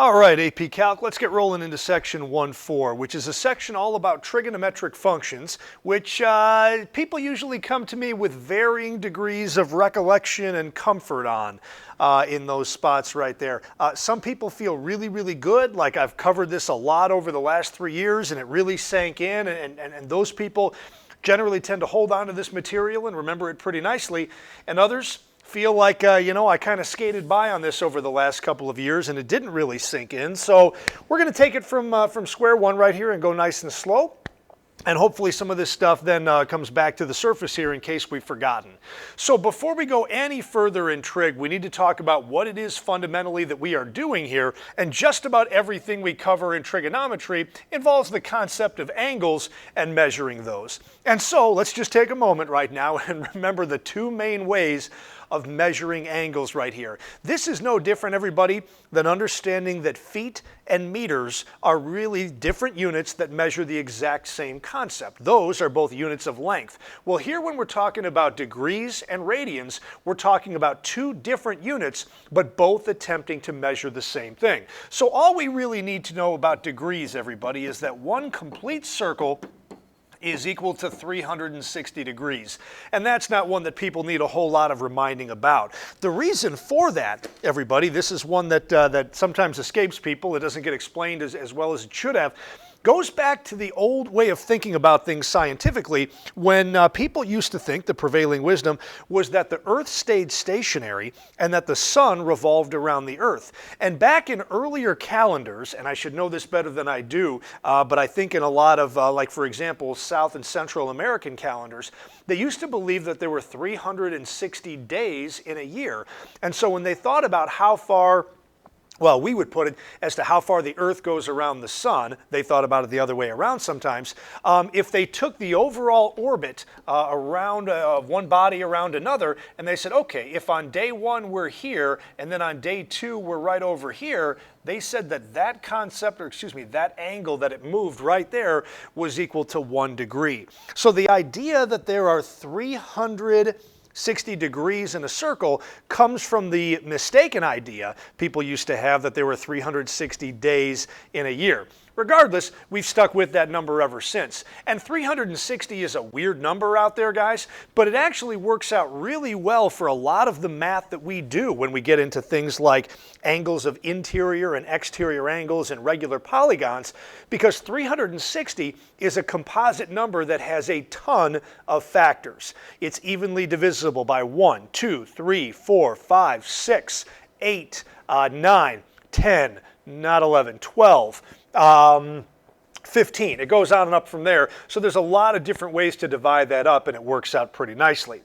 All right, AP Calc, let's get rolling into section 1.4, which is a section all about trigonometric functions, which people usually come to me with varying degrees of recollection and comfort on in those spots right there. Some people feel really, really good, like I've covered this a lot over the last 3 years and it really sank in, and those people generally tend to hold on to this material and remember it pretty nicely, and others feel like, I kind of skated by on this over the last couple of years and it didn't really sink in. So we're going to take it from square one right here and go nice and slow. And hopefully some of this stuff then comes back to the surface here in case we've forgotten. So before we go any further in trig, we need to talk about what it is fundamentally that we are doing here. And just about everything we cover in trigonometry involves the concept of angles and measuring those. And so let's just take a moment right now and remember the two main ways of measuring angles right here. This is no different, everybody, than understanding that feet and meters are really different units that measure the exact same concept. Those are both units of length. Well, here when we're talking about degrees and radians, we're talking about two different units, but both attempting to measure the same thing. So all we really need to know about degrees, everybody, is that one complete circle is equal to 360 degrees. And that's not one that people need a whole lot of reminding about. The reason for that, everybody, this is one that sometimes escapes people, it doesn't get explained as well as it should have, goes back to the old way of thinking about things scientifically when people used to think, the prevailing wisdom, was that the Earth stayed stationary and that the sun revolved around the Earth. And back in earlier calendars, and I should know this better than I do, but I think in a lot of, like for example, South and Central American calendars, they used to believe that there were 360 days in a year. And so when they thought about how far, well, we would put it as to how far the Earth goes around the sun. They thought about it the other way around sometimes. If they took the overall orbit around one body around another, and they said, okay, if on day one we're here, and then on day two we're right over here, they said that that concept, or excuse me, that angle that it moved right there was equal to 1 degree. So the idea that there are 360 degrees in a circle comes from the mistaken idea people used to have that there were 360 days in a year. Regardless, we've stuck with that number ever since. And 360 is a weird number out there, guys, but it actually works out really well for a lot of the math that we do when we get into things like angles of interior and exterior angles and regular polygons, because 360 is a composite number that has a ton of factors. It's evenly divisible by 1, 2, 3, 4, 5, 6, 8, 9, 10, not 11, 12, 15. It goes on and up from there. So there's a lot of different ways to divide that up, and it works out pretty nicely.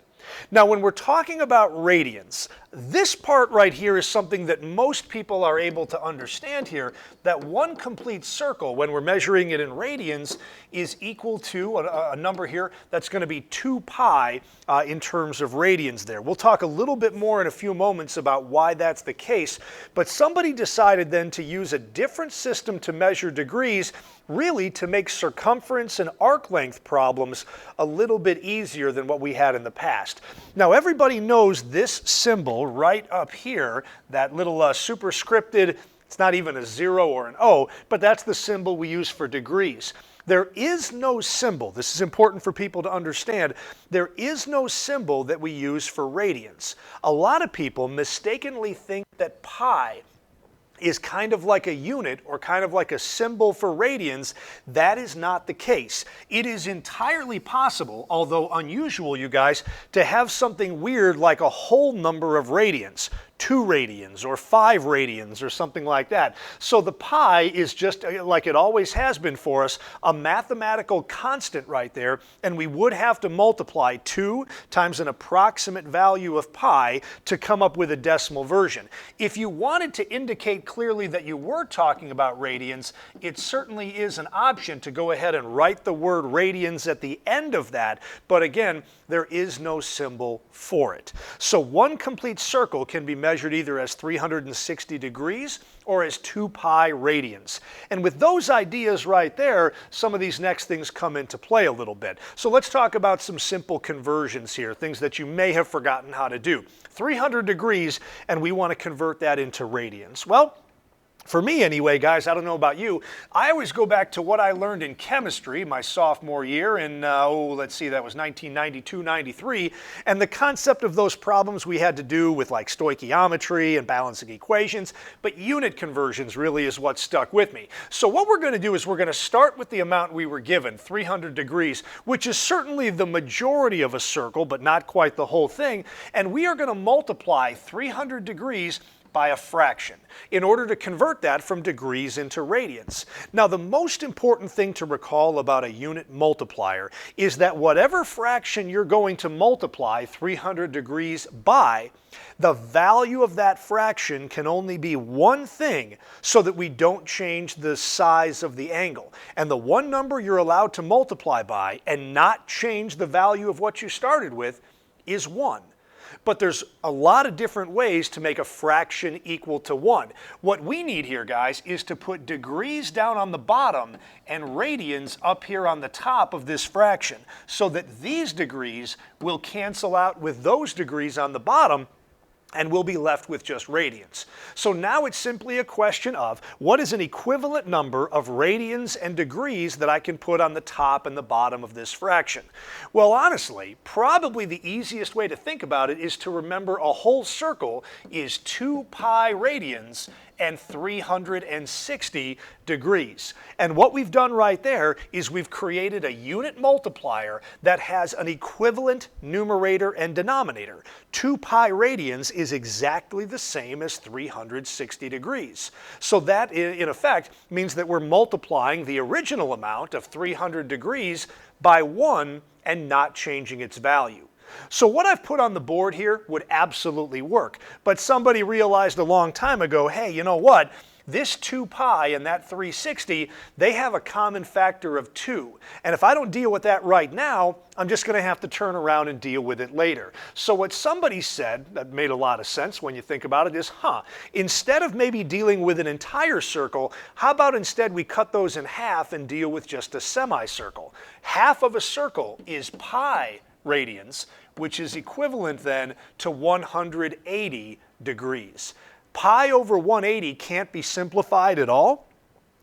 Now, when we're talking about radians, this part right here is something that most people are able to understand here, that one complete circle, when we're measuring it in radians, is equal to a number here that's going to be 2 pi in terms of radians there. We'll talk a little bit more in a few moments about why that's the case, but somebody decided then to use a different system to measure degrees, really to make circumference and arc length problems a little bit easier than what we had in the past. Now, everybody knows this symbol right up here, that little superscripted, it's not even a 0 or an O, but that's the symbol we use for degrees. There is no symbol, this is important for people to understand, there is no symbol that we use for radians. A lot of people mistakenly think that pi is kind of like a unit or kind of like a symbol for radians. That is not the case. It is entirely possible, although unusual, you guys, to have something weird like a whole number of radians. 2 radians or 5 radians or something like that. So the pi is just, like it always has been for us, a mathematical constant right there, and we would have to multiply 2 times an approximate value of pi to come up with a decimal version. If you wanted to indicate clearly that you were talking about radians, it certainly is an option to go ahead and write the word radians at the end of that, but again, there is no symbol for it. So one complete circle can be measured either as 360 degrees or as 2 pi radians. And with those ideas right there, some of these next things come into play a little bit. So let's talk about some simple conversions here, things that you may have forgotten how to do. 300 degrees, and we want to convert that into radians. Well, For me anyway, guys, I don't know about you, I always go back to what I learned in chemistry my sophomore year in, let's see, that was 1992-93, and the concept of those problems we had to do with like stoichiometry and balancing equations, but unit conversions really is what stuck with me. So what we're going to do is we're going to start with the amount we were given, 300 degrees, which is certainly the majority of a circle, but not quite the whole thing, and we are going to multiply 300 degrees by a fraction in order to convert that from degrees into radians. Now, the most important thing to recall about a unit multiplier is that whatever fraction you're going to multiply 300 degrees by, the value of that fraction can only be one thing so that we don't change the size of the angle. And the one number you're allowed to multiply by and not change the value of what you started with is 1. But there's a lot of different ways to make a fraction equal to 1. What we need here, guys, is to put degrees down on the bottom and radians up here on the top of this fraction so that these degrees will cancel out with those degrees on the bottom, and we'll be left with just radians. So now it's simply a question of what is an equivalent number of radians and degrees that I can put on the top and the bottom of this fraction. Well, honestly, probably the easiest way to think about it is to remember a whole circle is 2 pi radians and 360 degrees. And what we've done right there is we've created a unit multiplier that has an equivalent numerator and denominator. 2 pi radians is exactly the same as 360 degrees. So that, in effect, means that we're multiplying the original amount of 300 degrees by 1 and not changing its value. So what I've put on the board here would absolutely work, but somebody realized a long time ago, hey, you know what? This 2 pi and that 360, they have a common factor of 2. And if I don't deal with that right now, I'm just going to have to turn around and deal with it later. So what somebody said, that made a lot of sense when you think about it, is, instead of maybe dealing with an entire circle, how about instead we cut those in half and deal with just a semicircle? Half of a circle is pi radians, which is equivalent then to 180 degrees. Pi over 180 can't be simplified at all,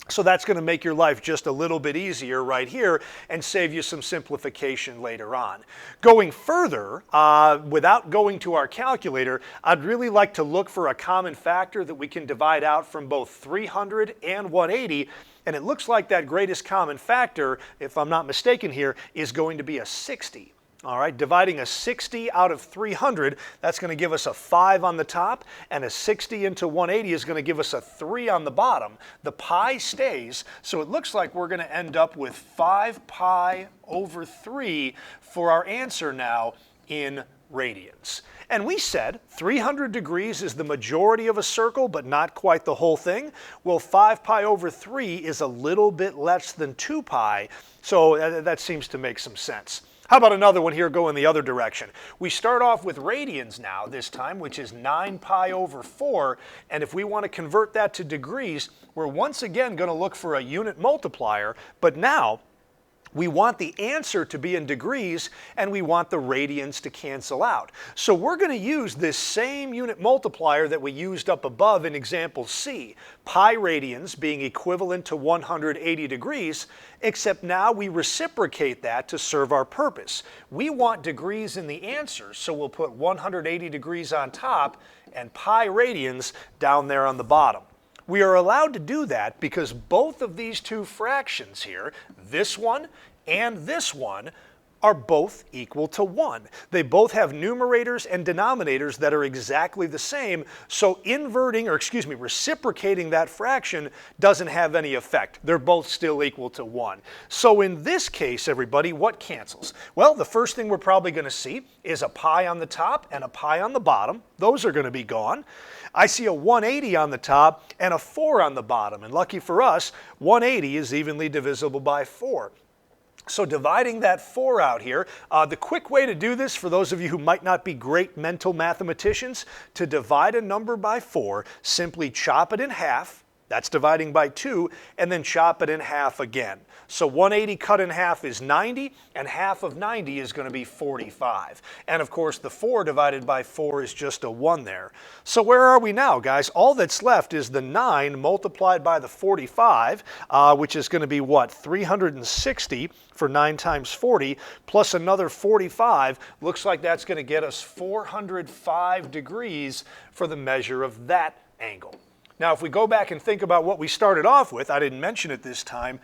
so that's going to make your life just a little bit easier right here and save you some simplification later on. Going further, without going to our calculator, I'd really like to look for a common factor that we can divide out from both 300 and 180, and it looks like that greatest common factor, if I'm not mistaken here, is going to be a 60. All right, dividing a 60 out of 300, that's going to give us a 5 on the top, and a 60 into 180 is going to give us a 3 on the bottom. The pi stays, so it looks like we're going to end up with 5 pi over 3 for our answer now in radians. And we said 300 degrees is the majority of a circle, but not quite the whole thing. Well, 5 pi over 3 is a little bit less than 2 pi, so that seems to make some sense. How about another one here going the other direction? We start off with radians now this time, which is 9 pi over 4, and if we want to convert that to degrees, we're once again going to look for a unit multiplier, but now we want the answer to be in degrees, and we want the radians to cancel out. So we're going to use this same unit multiplier that we used up above in example C, pi radians being equivalent to 180 degrees, except now we reciprocate that to serve our purpose. We want degrees in the answer, so we'll put 180 degrees on top and pi radians down there on the bottom. We are allowed to do that because both of these two fractions here, this one and this one, are both equal to 1. They both have numerators and denominators that are exactly the same, so reciprocating that fraction doesn't have any effect. They're both still equal to 1. So in this case, everybody, what cancels? Well, the first thing we're probably going to see is a pi on the top and a pi on the bottom. Those are going to be gone. I see a 180 on the top and a 4 on the bottom, and lucky for us, 180 is evenly divisible by 4. So dividing that 4 out here, the quick way to do this, for those of you who might not be great mental mathematicians, to divide a number by 4, simply chop it in half. That's dividing by 2, and then chop it in half again. So 180 cut in half is 90, and half of 90 is going to be 45. And of course, the 4 divided by 4 is just a 1 there. So where are we now, guys? All that's left is the 9 multiplied by the 45, which is going to be what? 360 for 9 times 40, plus another 45. Looks like that's going to get us 405 degrees for the measure of that angle. Now, if we go back and think about what we started off with, I didn't mention it this time,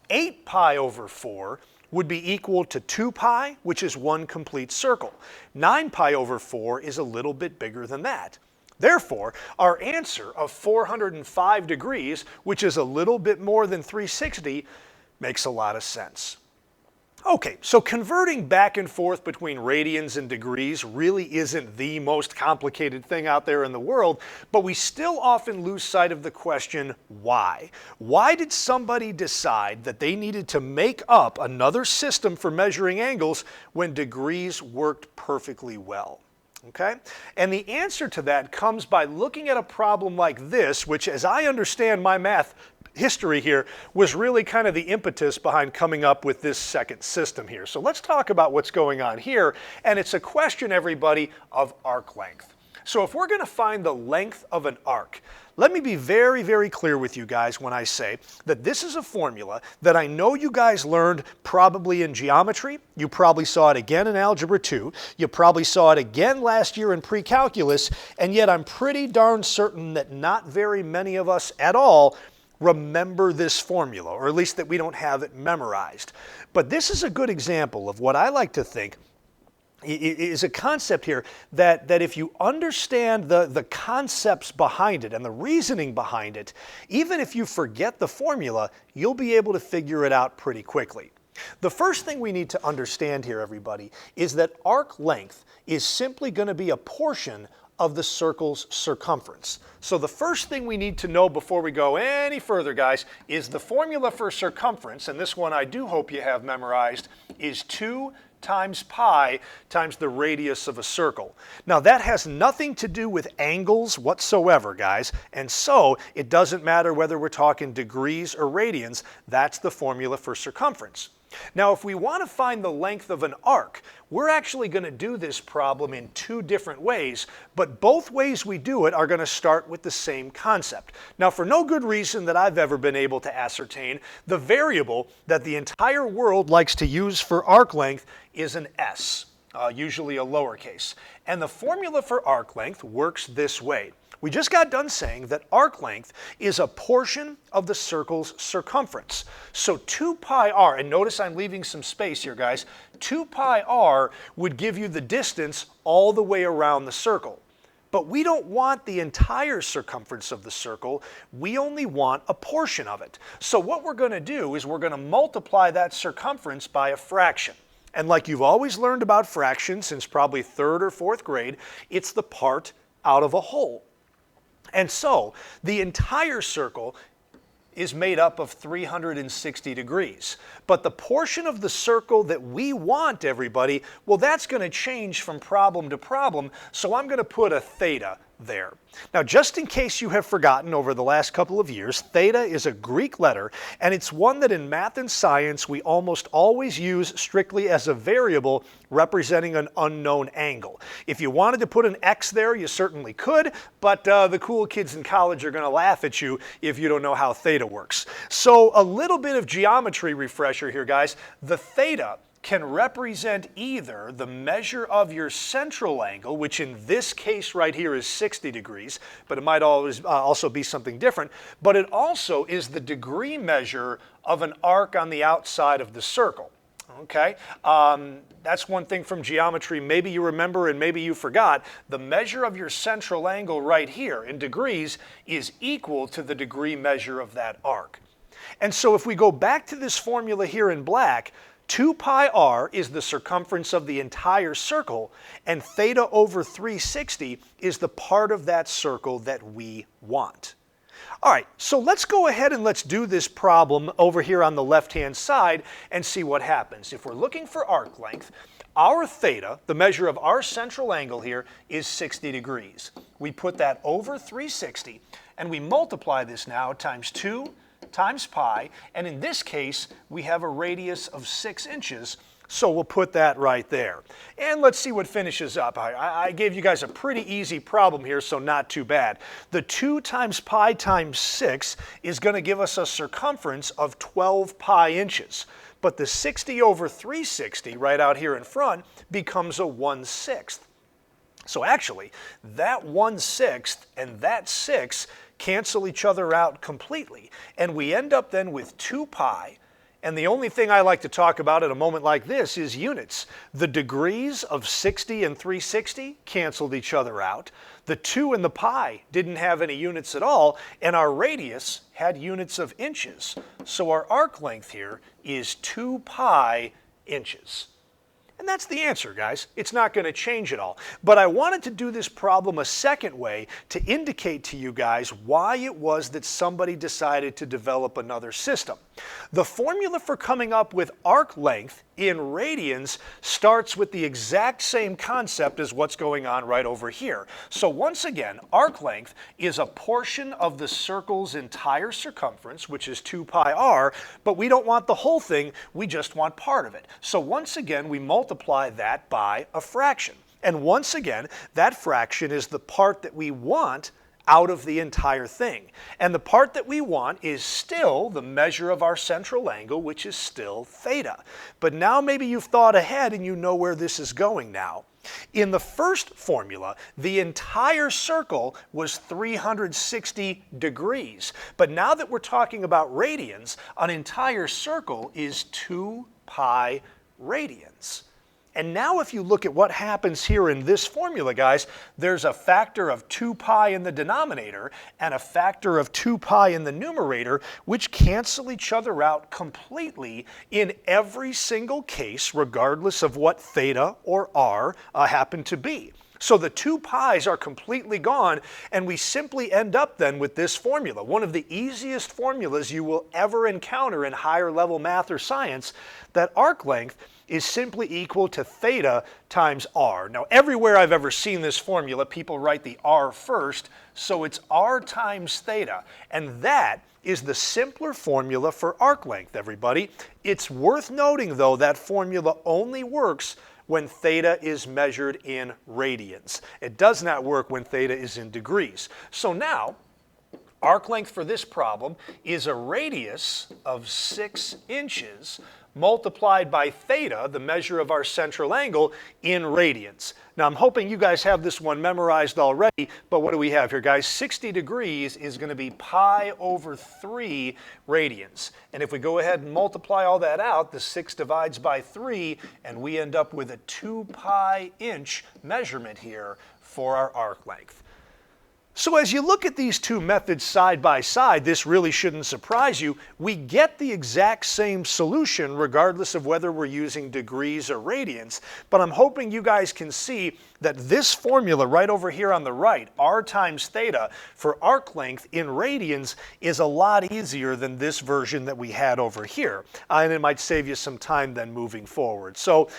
8 pi over 4 would be equal to 2 pi, which is 1 complete circle. 9 pi over 4 is a little bit bigger than that. Therefore, our answer of 405 degrees, which is a little bit more than 360, makes a lot of sense. Okay, so converting back and forth between radians and degrees really isn't the most complicated thing out there in the world, but we still often lose sight of the question, why? Why did somebody decide that they needed to make up another system for measuring angles when degrees worked perfectly well? Okay? And the answer to that comes by looking at a problem like this, which, as I understand my math history here, was really kind of the impetus behind coming up with this second system here. So let's talk about what's going on here, and it's a question, everybody, of arc length. So if we're going to find the length of an arc, let me be very, very clear with you guys when I say that this is a formula that I know you guys learned probably in geometry. You probably saw it again in Algebra 2. You probably saw it again last year in pre-calculus, and yet I'm pretty darn certain that not very many of us at all remember this formula, or at least that we don't have it memorized. But this is a good example of what I like to think is a concept here that if you understand the concepts behind it and the reasoning behind it, even if you forget the formula, you'll be able to figure it out pretty quickly. The first thing we need to understand here, everybody, is that arc length is simply going to be a portion of the circle's circumference. So the first thing we need to know before we go any further, guys, is the formula for circumference, and this one I do hope you have memorized, is 2 times pi times the radius of a circle. Now that has nothing to do with angles whatsoever, guys, and so it doesn't matter whether we're talking degrees or radians. That's the formula for circumference. Now, if we want to find the length of an arc, we're actually going to do this problem in 2 different ways, but both ways we do it are going to start with the same concept. Now, for no good reason that I've ever been able to ascertain, the variable that the entire world likes to use for arc length is an s, usually a lowercase. And the formula for arc length works this way. We just got done saying that arc length is a portion of the circle's circumference. So 2 pi r, and notice I'm leaving some space here, guys, 2 pi r would give you the distance all the way around the circle. But we don't want the entire circumference of the circle, we only want a portion of it. So what we're going to do is we're going to multiply that circumference by a fraction. And like you've always learned about fractions since probably 3rd or 4th grade, it's the part out of a whole. And so the entire circle is made up of 360 degrees. But the portion of the circle that we want, everybody, well, that's going to change from problem to problem, so I'm going to put a theta there. Now, just in case you have forgotten over the last couple of years, theta is a Greek letter, and it's one that in math and science we almost always use strictly as a variable representing an unknown angle. If you wanted to put an x there, you certainly could, but the cool kids in college are going to laugh at you if you don't know how theta works. So a little bit of geometry refresher here, guys. The theta can represent either the measure of your central angle, which in this case right here is 60 degrees, but it might always also be something different, but it also is the degree measure of an arc on the outside of the circle. Okay, that's one thing from geometry maybe you remember and maybe you forgot. The measure of your central angle right here in degrees is equal to the degree measure of that arc. And so if we go back to this formula here in black, 2 pi r is the circumference of the entire circle, and theta over 360 is the part of that circle that we want. All right, so let's go ahead and let's do this problem over here on the left-hand side and see what happens. If we're looking for arc length, our theta, the measure of our central angle here, is 60 degrees. We put that over 360, and we multiply this now times 2 times pi, and in this case, we have a radius of 6 inches, so we'll put that right there. And let's see what finishes up. I gave you guys a pretty easy problem here, so not too bad. The 2 times pi times 6 is going to give us a circumference of 12 pi inches. But the 60 over 360 right out here in front becomes a 1/6. So actually, that 1/6 and that 6 cancel each other out completely. And we end up then with 2 pi. And the only thing I like to talk about at a moment like this is units. The degrees of 60 and 360 canceled each other out. The 2 and the pi didn't have any units at all, and our radius had units of inches. So our arc length here is 2 pi inches. And that's the answer, guys. It's not going to change at all. But I wanted to do this problem a second way to indicate to you guys why it was that somebody decided to develop another system. The formula for coming up with arc length in radians starts with the exact same concept as what's going on right over here. So once again, arc length is a portion of the circle's entire circumference, which is 2 pi r, but we don't want the whole thing, we just want part of it. So once again, we multiply that by a fraction. And once again, that fraction is the part that we want out of the entire thing. And the part that we want is still the measure of our central angle, which is still theta. But now maybe you've thought ahead and you know where this is going now. In the first formula, the entire circle was 360 degrees. But now that we're talking about radians, an entire circle is 2 pi radians. And now if you look at what happens here in this formula, guys, there's a factor of 2 pi in the denominator and a factor of 2 pi in the numerator, which cancel each other out completely in every single case, regardless of what theta or r happen to be. So the 2 pi's are completely gone, and we simply end up then with this formula, one of the easiest formulas you will ever encounter in higher level math or science, that arc length is simply equal to theta times r. Now, everywhere I've ever seen this formula, people write the r first, so it's r times theta. And that is the simpler formula for arc length, everybody. It's worth noting, though, that formula only works when theta is measured in radians. It does not work when theta is in degrees. So now, arc length for this problem is a radius of 6 inches multiplied by theta, the measure of our central angle, in radians. Now I'm hoping you guys have this one memorized already, but what do we have here, guys? 60 degrees is going to be pi over 3 radians. And if we go ahead and multiply all that out, the 6 divides by 3, and we end up with a 2 pi inch measurement here for our arc length. So as you look at these two methods side by side, this really shouldn't surprise you. We get the exact same solution regardless of whether we're using degrees or radians. But I'm hoping you guys can see that this formula right over here on the right, r times theta, for arc length in radians is a lot easier than this version that we had over here. And it might save you some time then moving forward. So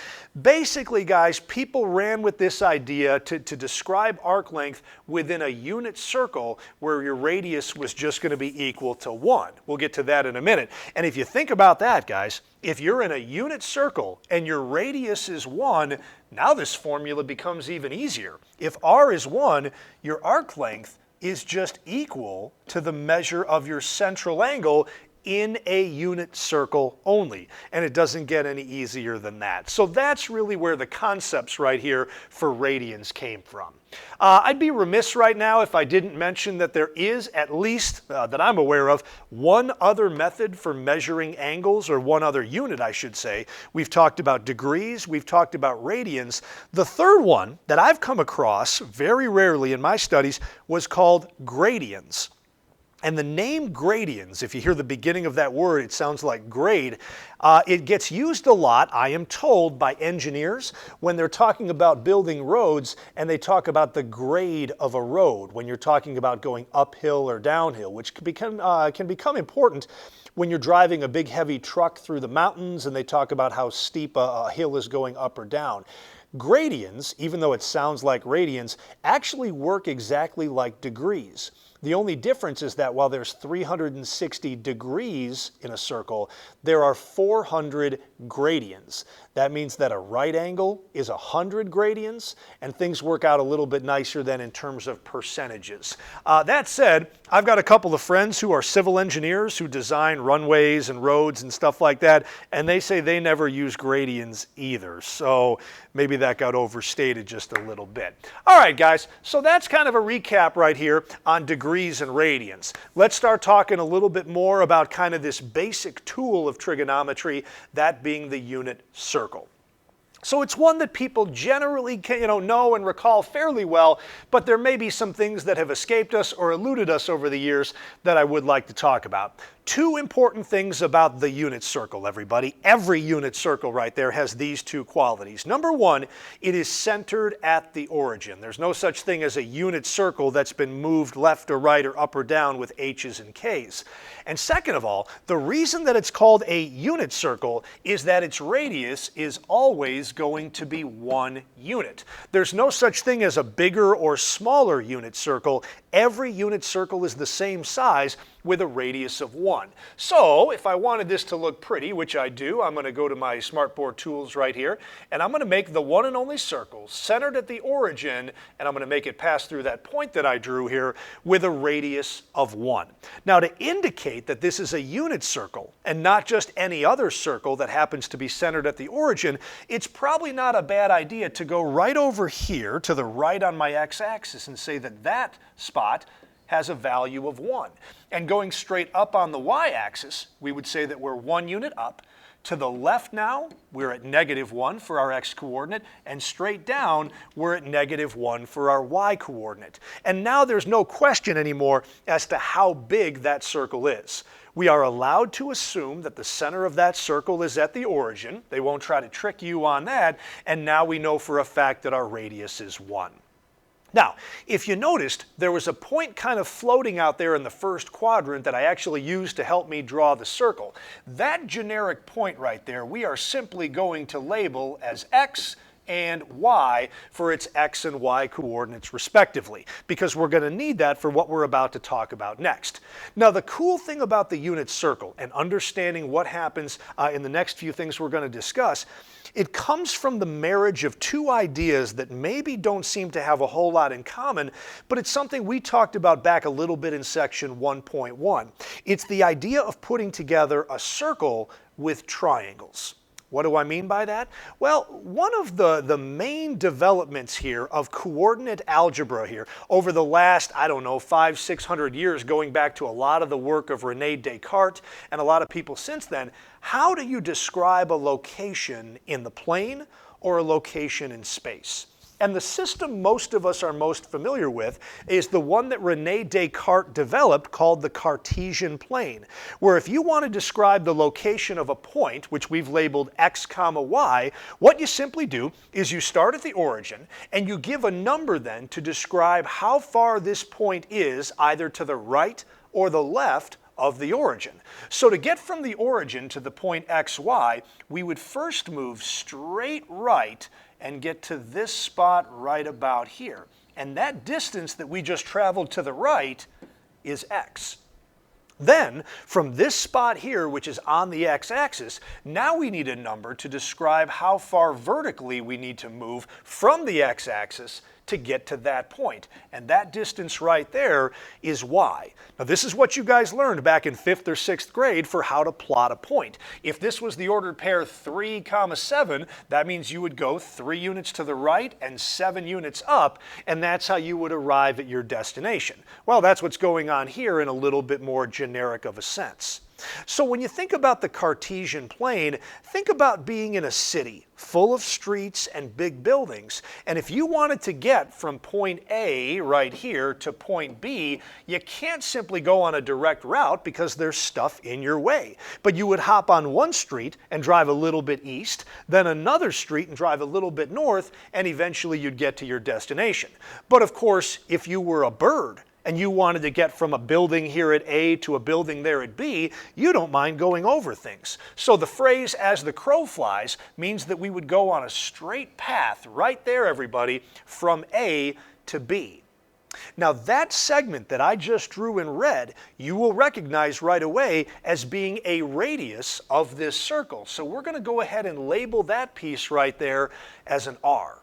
basically, guys, people ran with this idea to describe arc length within a unit circle where your radius was just going to be equal to 1. We'll get to that in a minute. And if you think about that, guys, if you're in a unit circle and your radius is 1, now this formula becomes even easier. If r is 1, your arc length is just equal to the measure of your central angle in a unit circle only. And it doesn't get any easier than that. So that's really where the concepts right here for radians came from. I'd be remiss right now if I didn't mention that there is, at least that I'm aware of, one other method for measuring angles, or one other unit, I should say. We've talked about degrees, we've talked about radians. The third one that I've come across very rarely in my studies was called gradians. And the name gradients, if you hear the beginning of that word, it sounds like grade. It gets used a lot, I am told, by engineers when they're talking about building roads and they talk about the grade of a road when you're talking about going uphill or downhill, which can become important when you're driving a big heavy truck through the mountains and they talk about how steep a hill is going up or down. Gradients, even though it sounds like radians, actually work exactly like degrees. The only difference is that while there's 360 degrees in a circle, there are 400 gradients. That means that a right angle is 100 gradients, and things work out a little bit nicer than in terms of percentages. That said, I've got a couple of friends who are civil engineers who design runways and roads and stuff like that, and they say they never use gradients either. So maybe that got overstated just a little bit. All right, guys, so that's kind of a recap right here on degrees and radians. Let's start talking a little bit more about kind of this basic tool of trigonometry, that being the unit circle. So it's one that people generally know and recall fairly well, but there may be some things that have escaped us or eluded us over the years that I would like to talk about. Two important things about the unit circle, everybody. Every unit circle right there has these two qualities. Number one, it is centered at the origin. There's no such thing as a unit circle that's been moved left or right or up or down with H's and K's. And second of all, the reason that it's called a unit circle is that its radius is always going to be 1 unit. There's no such thing as a bigger or smaller unit circle. Every unit circle is the same size with a radius of 1. So if I wanted this to look pretty, which I do, I'm going to go to my Smartboard tools right here, and I'm going to make the one and only circle centered at the origin, and I'm going to make it pass through that point that I drew here with a radius of 1. Now, to indicate that this is a unit circle and not just any other circle that happens to be centered at the origin, it's probably not a bad idea to go right over here to the right on my x-axis and say that that spot has a value of 1. And going straight up on the y-axis, we would say that we're 1 unit up. To the left now, we're at -1 for our x-coordinate, and straight down, we're at -1 for our y-coordinate. And now there's no question anymore as to how big that circle is. We are allowed to assume that the center of that circle is at the origin. They won't try to trick you on that, and now we know for a fact that our radius is 1. Now, if you noticed, there was a point kind of floating out there in the first quadrant that I actually used to help me draw the circle. That generic point right there, we are simply going to label as x and y for its x and y coordinates respectively, because we're going to need that for what we're about to talk about next. Now, the cool thing about the unit circle and understanding what happens in the next few things we're going to discuss, it comes from the marriage of two ideas that maybe don't seem to have a whole lot in common, but it's something we talked about back a little bit in section 1.1. It's the idea of putting together a circle with triangles. What do I mean by that? Well, one of the main developments here of coordinate algebra here over the last, I don't know, 500-600 years, going back to a lot of the work of René Descartes and a lot of people since then, how do you describe a location in the plane or a location in space? And the system most of us are most familiar with is the one that René Descartes developed called the Cartesian plane, where if you want to describe the location of a point, which we've labeled x comma y, what you simply do is you start at the origin and you give a number then to describe how far this point is either to the right or the left of the origin. So to get from the origin to the point xy, we would first move straight right and get to this spot right about here. And that distance that we just traveled to the right is x. Then, from this spot here, which is on the x-axis, now we need a number to describe how far vertically we need to move from the x-axis to get to that point. And that distance right there is y. Now, this is what you guys learned back in 5th or 6th grade for how to plot a point. If this was the ordered pair 3, 7, that means you would go 3 units to the right and 7 units up, and that's how you would arrive at your destination. Well, that's what's going on here in a little bit more generic of a sense. So when you think about the Cartesian plane, think about being in a city full of streets and big buildings. And if you wanted to get from point A right here to point B, you can't simply go on a direct route because there's stuff in your way. But you would hop on one street and drive a little bit east, then another street and drive a little bit north, and eventually you'd get to your destination. But of course, if you were a bird, and you wanted to get from a building here at A to a building there at B, you don't mind going over things. So the phrase "as the crow flies" means that we would go on a straight path right there, everybody, from A to B. Now that segment that I just drew in red, you will recognize right away as being a radius of this circle. So we're going to go ahead and label that piece right there as an R.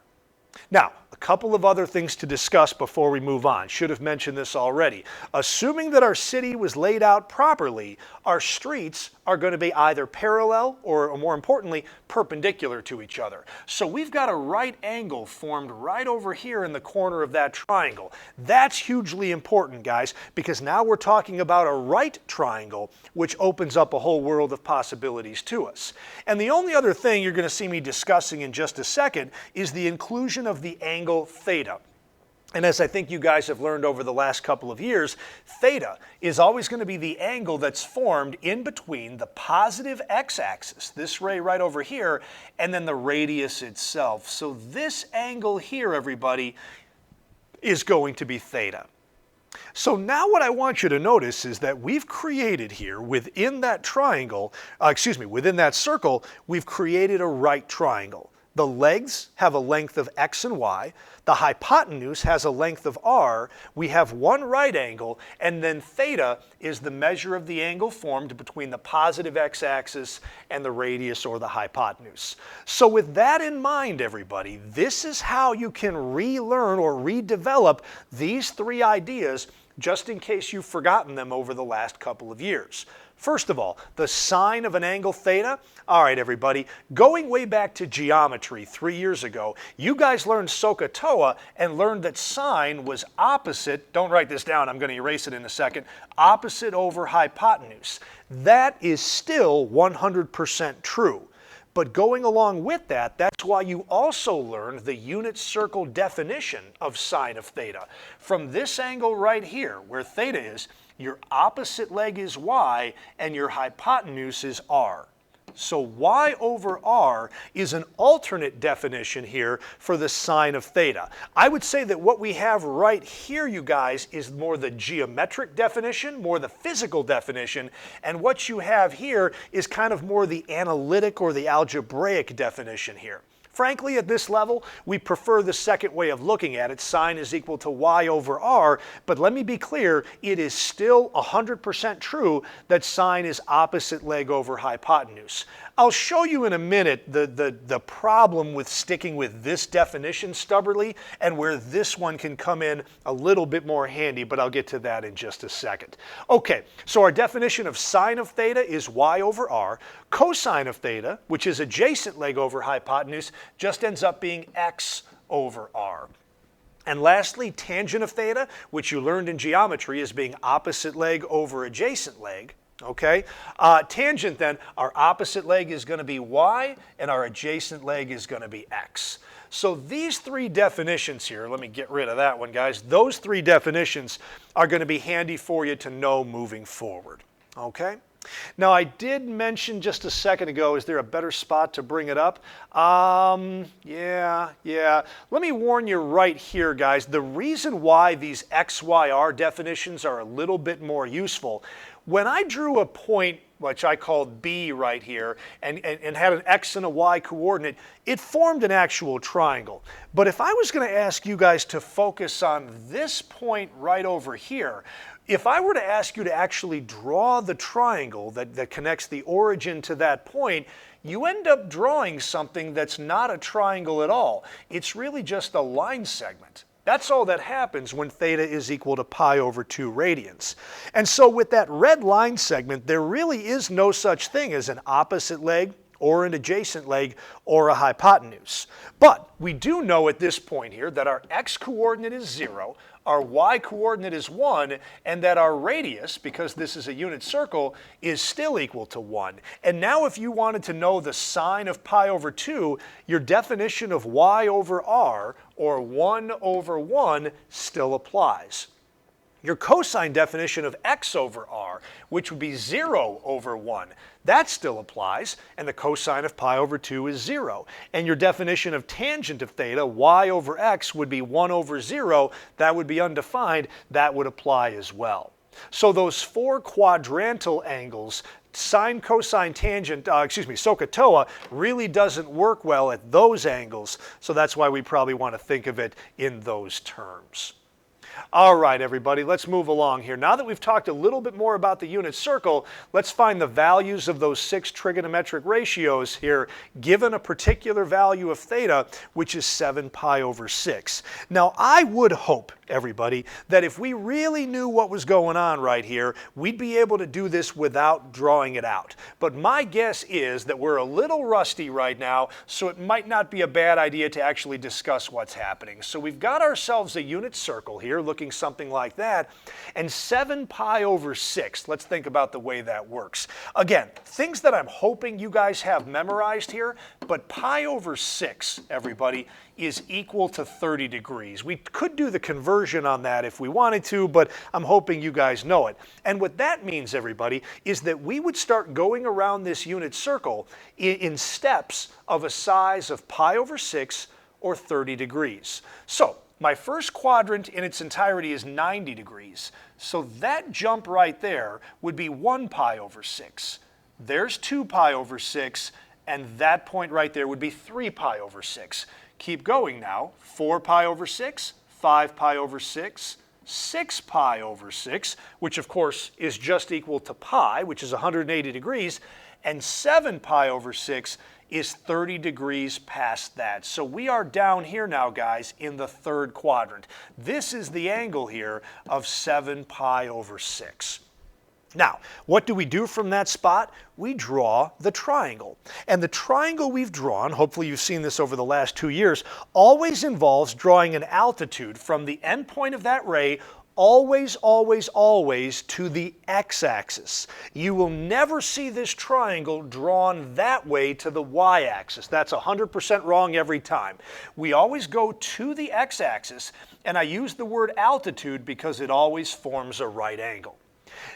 Now, a couple of other things to discuss before we move on. Should have mentioned this already. Assuming that our city was laid out properly, our streets are going to be either parallel or more importantly, perpendicular to each other. So we've got a right angle formed right over here in the corner of that triangle. That's hugely important, guys, because now we're talking about a right triangle, which opens up a whole world of possibilities to us. And the only other thing you're going to see me discussing in just a second is the inclusion of the angle theta. And as I think you guys have learned over the last couple of years, theta is always going to be the angle that's formed in between the positive x-axis, this ray right over here, and then the radius itself. So this angle here, everybody, is going to be theta. So now what I want you to notice is that we've created here within that triangle, within that circle, we've created a right triangle. The legs have a length of x and y. The hypotenuse has a length of r. We have one right angle, and then theta is the measure of the angle formed between the positive x-axis and the radius or the hypotenuse. So with that in mind, everybody, this is how you can relearn or redevelop these three ideas just in case you've forgotten them over the last couple of years. First of all, the sine of an angle theta. All right, everybody, going way back to geometry 3 years ago, you guys learned SOHCAHTOA and learned that sine was opposite, don't write this down, I'm going to erase it in a second, opposite over hypotenuse. That is still 100% true. But going along with that, that's why you also learned the unit circle definition of sine of theta. From this angle right here, where theta is, your opposite leg is y and your hypotenuse is r. So y over r is an alternate definition here for the sine of theta. I would say that what we have right here, you guys, is more the geometric definition, more the physical definition, and what you have here is kind of more the analytic or the algebraic definition here. Frankly, at this level, we prefer the second way of looking at it. Sine is equal to y over r, but let me be clear, it is still 100% true that sine is opposite leg over hypotenuse. I'll show you in a minute the problem with sticking with this definition stubbornly and where this one can come in a little bit more handy, but I'll get to that in just a second. Okay, so our definition of sine of theta is y over r. Cosine of theta, which is adjacent leg over hypotenuse, just ends up being x over r. And lastly, tangent of theta, which you learned in geometry as being opposite leg over adjacent leg. Okay, tangent then, our opposite leg is going to be y and our adjacent leg is going to be x. So these three definitions here, let me get rid of that one, guys. Those three definitions are going to be handy for you to know moving forward. Okay? Now I did mention just a second ago, is there a better spot to bring it up? Yeah. Let me warn you right here, guys. The reason why these XYR definitions are a little bit more useful, when I drew a point, which I called B right here, and had an X and a Y coordinate, it formed an actual triangle. But if I was going to ask you guys to focus on this point right over here, if I were to ask you to actually draw the triangle that connects the origin to that point, you end up drawing something that's not a triangle at all. It's really just a line segment. That's all that happens when theta is equal to pi over 2 radians. And so with that red line segment, there really is no such thing as an opposite leg or an adjacent leg or a hypotenuse. But we do know at this point here that our x coordinate is 0, our y-coordinate is 1, and that our radius, because this is a unit circle, is still equal to 1. And now if you wanted to know the sine of pi over 2, your definition of y over r, or 1 over 1, still applies. Your cosine definition of x over r, which would be 0 over 1, that still applies, and the cosine of pi over 2 is 0. And your definition of tangent of theta, y over x, would be 1 over 0. That would be undefined. That would apply as well. So those 4 quadrantal angles, sine, cosine, tangent, SOHCAHTOA, really doesn't work well at those angles. So that's why we probably want to think of it in those terms. All right, everybody, let's move along here. Now that we've talked a little bit more about the unit circle, let's find the values of those 6 trigonometric ratios here, given a particular value of theta, which is 7 pi over 6. Now, I would hope, everybody, that if we really knew what was going on right here, we'd be able to do this without drawing it out. But my guess is that we're a little rusty right now, so it might not be a bad idea to actually discuss what's happening. So we've got ourselves a unit circle here, looking something like that, and 7 pi over 6. Let's think about the way that works. Again, things that I'm hoping you guys have memorized here, but pi over 6, everybody, is equal to 30 degrees. We could do the conversion on that if we wanted to, but I'm hoping you guys know it. And what that means, everybody, is that we would start going around this unit circle in steps of a size of pi over 6 or 30 degrees. So my first quadrant in its entirety is 90 degrees. So that jump right there would be 1 pi over 6. There's 2 pi over 6, and that point right there would be 3 pi over 6. Keep going now. 4 pi over 6, 5 pi over 6, 6 pi over 6, which of course is just equal to pi, which is 180 degrees, and 7 pi over 6 is 30 degrees past that. So we are down here now, guys, in the third quadrant. This is the angle here of 7 pi over 6. Now, what do we do from that spot? We draw the triangle. And the triangle we've drawn, hopefully you've seen this over the last 2 years, always involves drawing an altitude from the endpoint of that ray always, always, always to the x-axis. You will never see this triangle drawn that way to the y-axis. That's 100% wrong every time. We always go to the x-axis, and I use the word altitude because it always forms a right angle.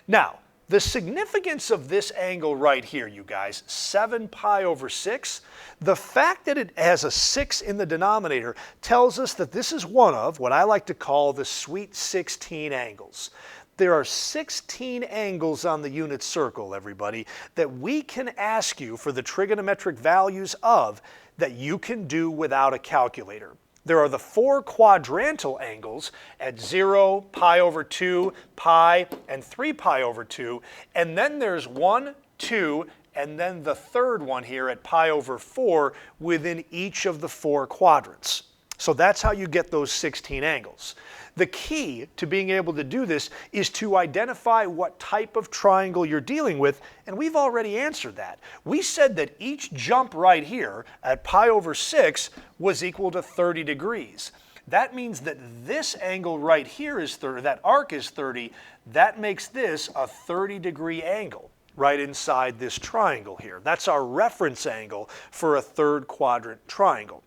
Now, the significance of this angle right here, you guys, 7 pi over 6, the fact that it has a 6 in the denominator tells us that this is one of what I like to call the sweet 16 angles. There are 16 angles on the unit circle, everybody, that we can ask you for the trigonometric values of that you can do without a calculator. There are the 4 quadrantal angles at 0, pi over 2, pi, and 3 pi over 2. And then there's 1, 2, and then the third one here at pi over 4 within each of the 4 quadrants. So that's how you get those 16 angles. The key to being able to do this is to identify what type of triangle you're dealing with, and we've already answered that. We said that each jump right here at pi over 6 was equal to 30 degrees. That means that this angle right here is 30, that arc is 30, that makes this a 30-degree angle right inside this triangle here. That's our reference angle for a third quadrant triangle.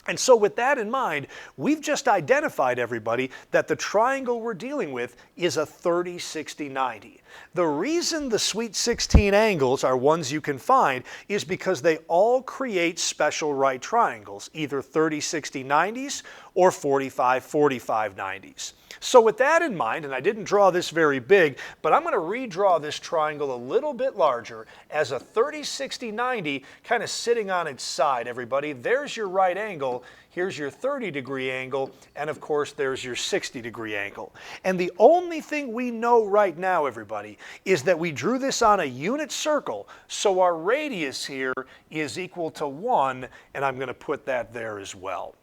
And so with that in mind, we've just identified, everybody, that the triangle we're dealing with is a 30, 60, 90. The reason the sweet 16 angles are ones you can find is because they all create special right triangles, either 30, 60, 90s or 45, 45, 90s. So with that in mind, and I didn't draw this very big, but I'm going to redraw this triangle a little bit larger as a 30, 60, 90 kind of sitting on its side, everybody. There's your right angle, here's your 30-degree angle, and of course there's your 60-degree angle. And the only thing we know right now, everybody, is that we drew this on a unit circle, so our radius here is equal to 1, and I'm going to put that there as well.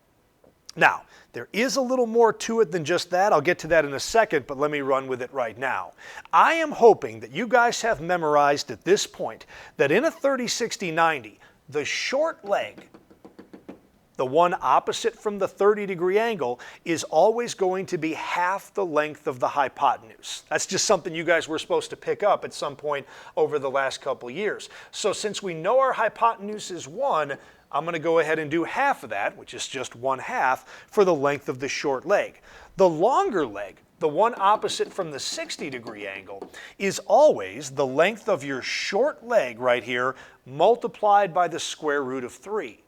Now, there is a little more to it than just that. I'll get to that in a second, but let me run with it right now. I am hoping that you guys have memorized at this point that in a 30, 60, 90, the short leg the one opposite from the 30-degree angle, is always going to be half the length of the hypotenuse. That's just something you guys were supposed to pick up at some point over the last couple years. So since we know our hypotenuse is 1, I'm going to go ahead and do half of that, which is just 1/2, for the length of the short leg. The longer leg, the one opposite from the 60-degree angle, is always the length of your short leg right here multiplied by the square root of 3.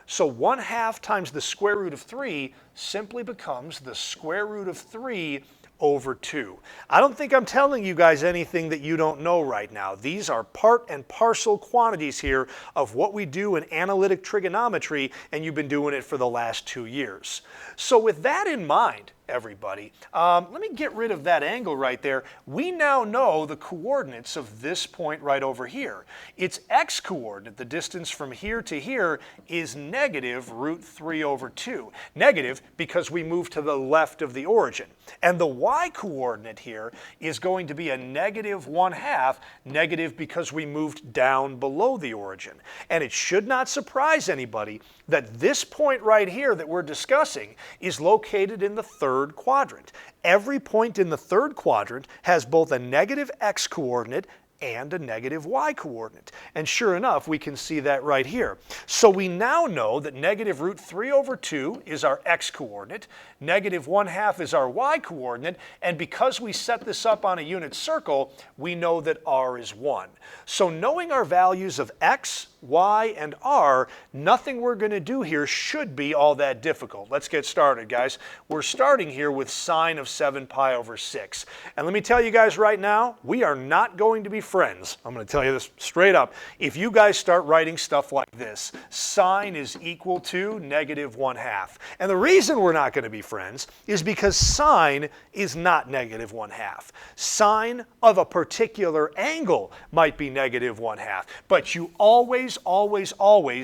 So 1/2 times the square root of 3 simply becomes the square root of 3 over 2. I don't think I'm telling you guys anything that you don't know right now. These are part and parcel quantities here of what we do in analytic trigonometry, and you've been doing it for the last 2 years. So with that in mind, everybody, let me get rid of that angle right there. We now know the coordinates of this point right over here. Its x-coordinate, the distance from here to here, is negative root 3 over 2. Negative because we moved to the left of the origin. And the y-coordinate here is going to be a negative 1/2, negative because we moved down below the origin. And it should not surprise anybody that this point right here that we're discussing is located in the third quadrant. Every point in the third quadrant has both a negative x-coordinate and a negative y-coordinate. And sure enough, we can see that right here. So we now know that negative root 3 over 2 is our x-coordinate, negative 1/2 is our y-coordinate, and because we set this up on a unit circle, we know that r is 1. So knowing our values of x, y, and r, nothing we're going to do here should be all that difficult. Let's get started, guys. We're starting here with sine of 7 pi over 6. And let me tell you guys right now, we are not going to be friends. I'm going to tell you this straight up. If you guys start writing stuff like this, sine is equal to negative 1/2. And the reason we're not going to be friends is because sine is not negative 1/2. Sine of a particular angle might be negative 1/2, but you always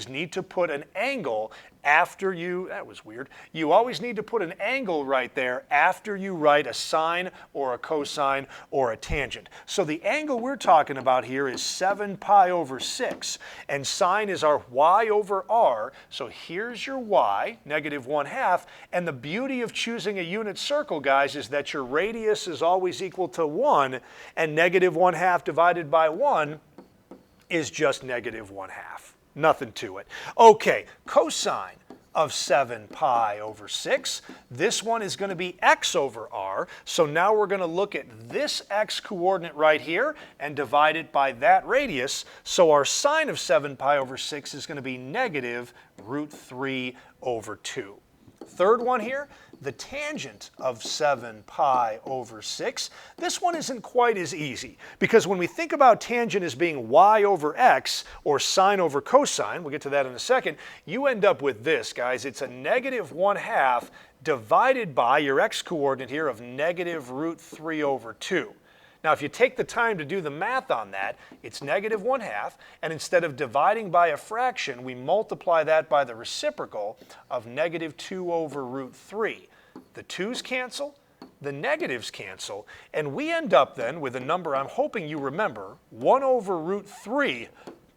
need to put an angle after you, that was weird, you always need to put an angle right there after you write a sine or a cosine or a tangent. So the angle we're talking about here is 7 pi over 6, and sine is our y over r, so here's your y, negative 1/2, and the beauty of choosing a unit circle, guys, is that your radius is always equal to 1, and negative 1/2 divided by 1 is just negative 1/2. Nothing to it. Okay, cosine of 7 pi over 6. This one is going to be x over r. So now we're going to look at this x coordinate right here and divide it by that radius. So our sine of 7 pi over 6 is going to be negative root 3 over 2. Third one here, the tangent of 7 pi over 6. This one isn't quite as easy because when we think about tangent as being y over x or sine over cosine, we'll get to that in a second, you end up with this, guys. It's a negative 1/2 divided by your x-coordinate here of negative root 3 over 2. Now, if you take the time to do the math on that, it's negative 1/2, and instead of dividing by a fraction, we multiply that by the reciprocal of negative 2 over root 3. The 2's cancel, the negatives cancel, and we end up then with a number I'm hoping you remember, 1 over root 3,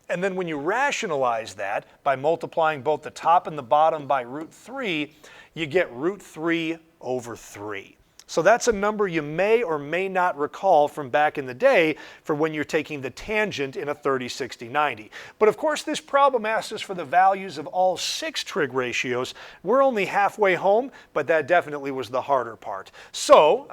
and then when you rationalize that by multiplying both the top and the bottom by root 3, you get root 3 over 3. So that's a number you may or may not recall from back in the day for when you're taking the tangent in a 30, 60, 90. But of course this problem asks us for the values of all 6 trig ratios. We're only halfway home, but that definitely was the harder part. So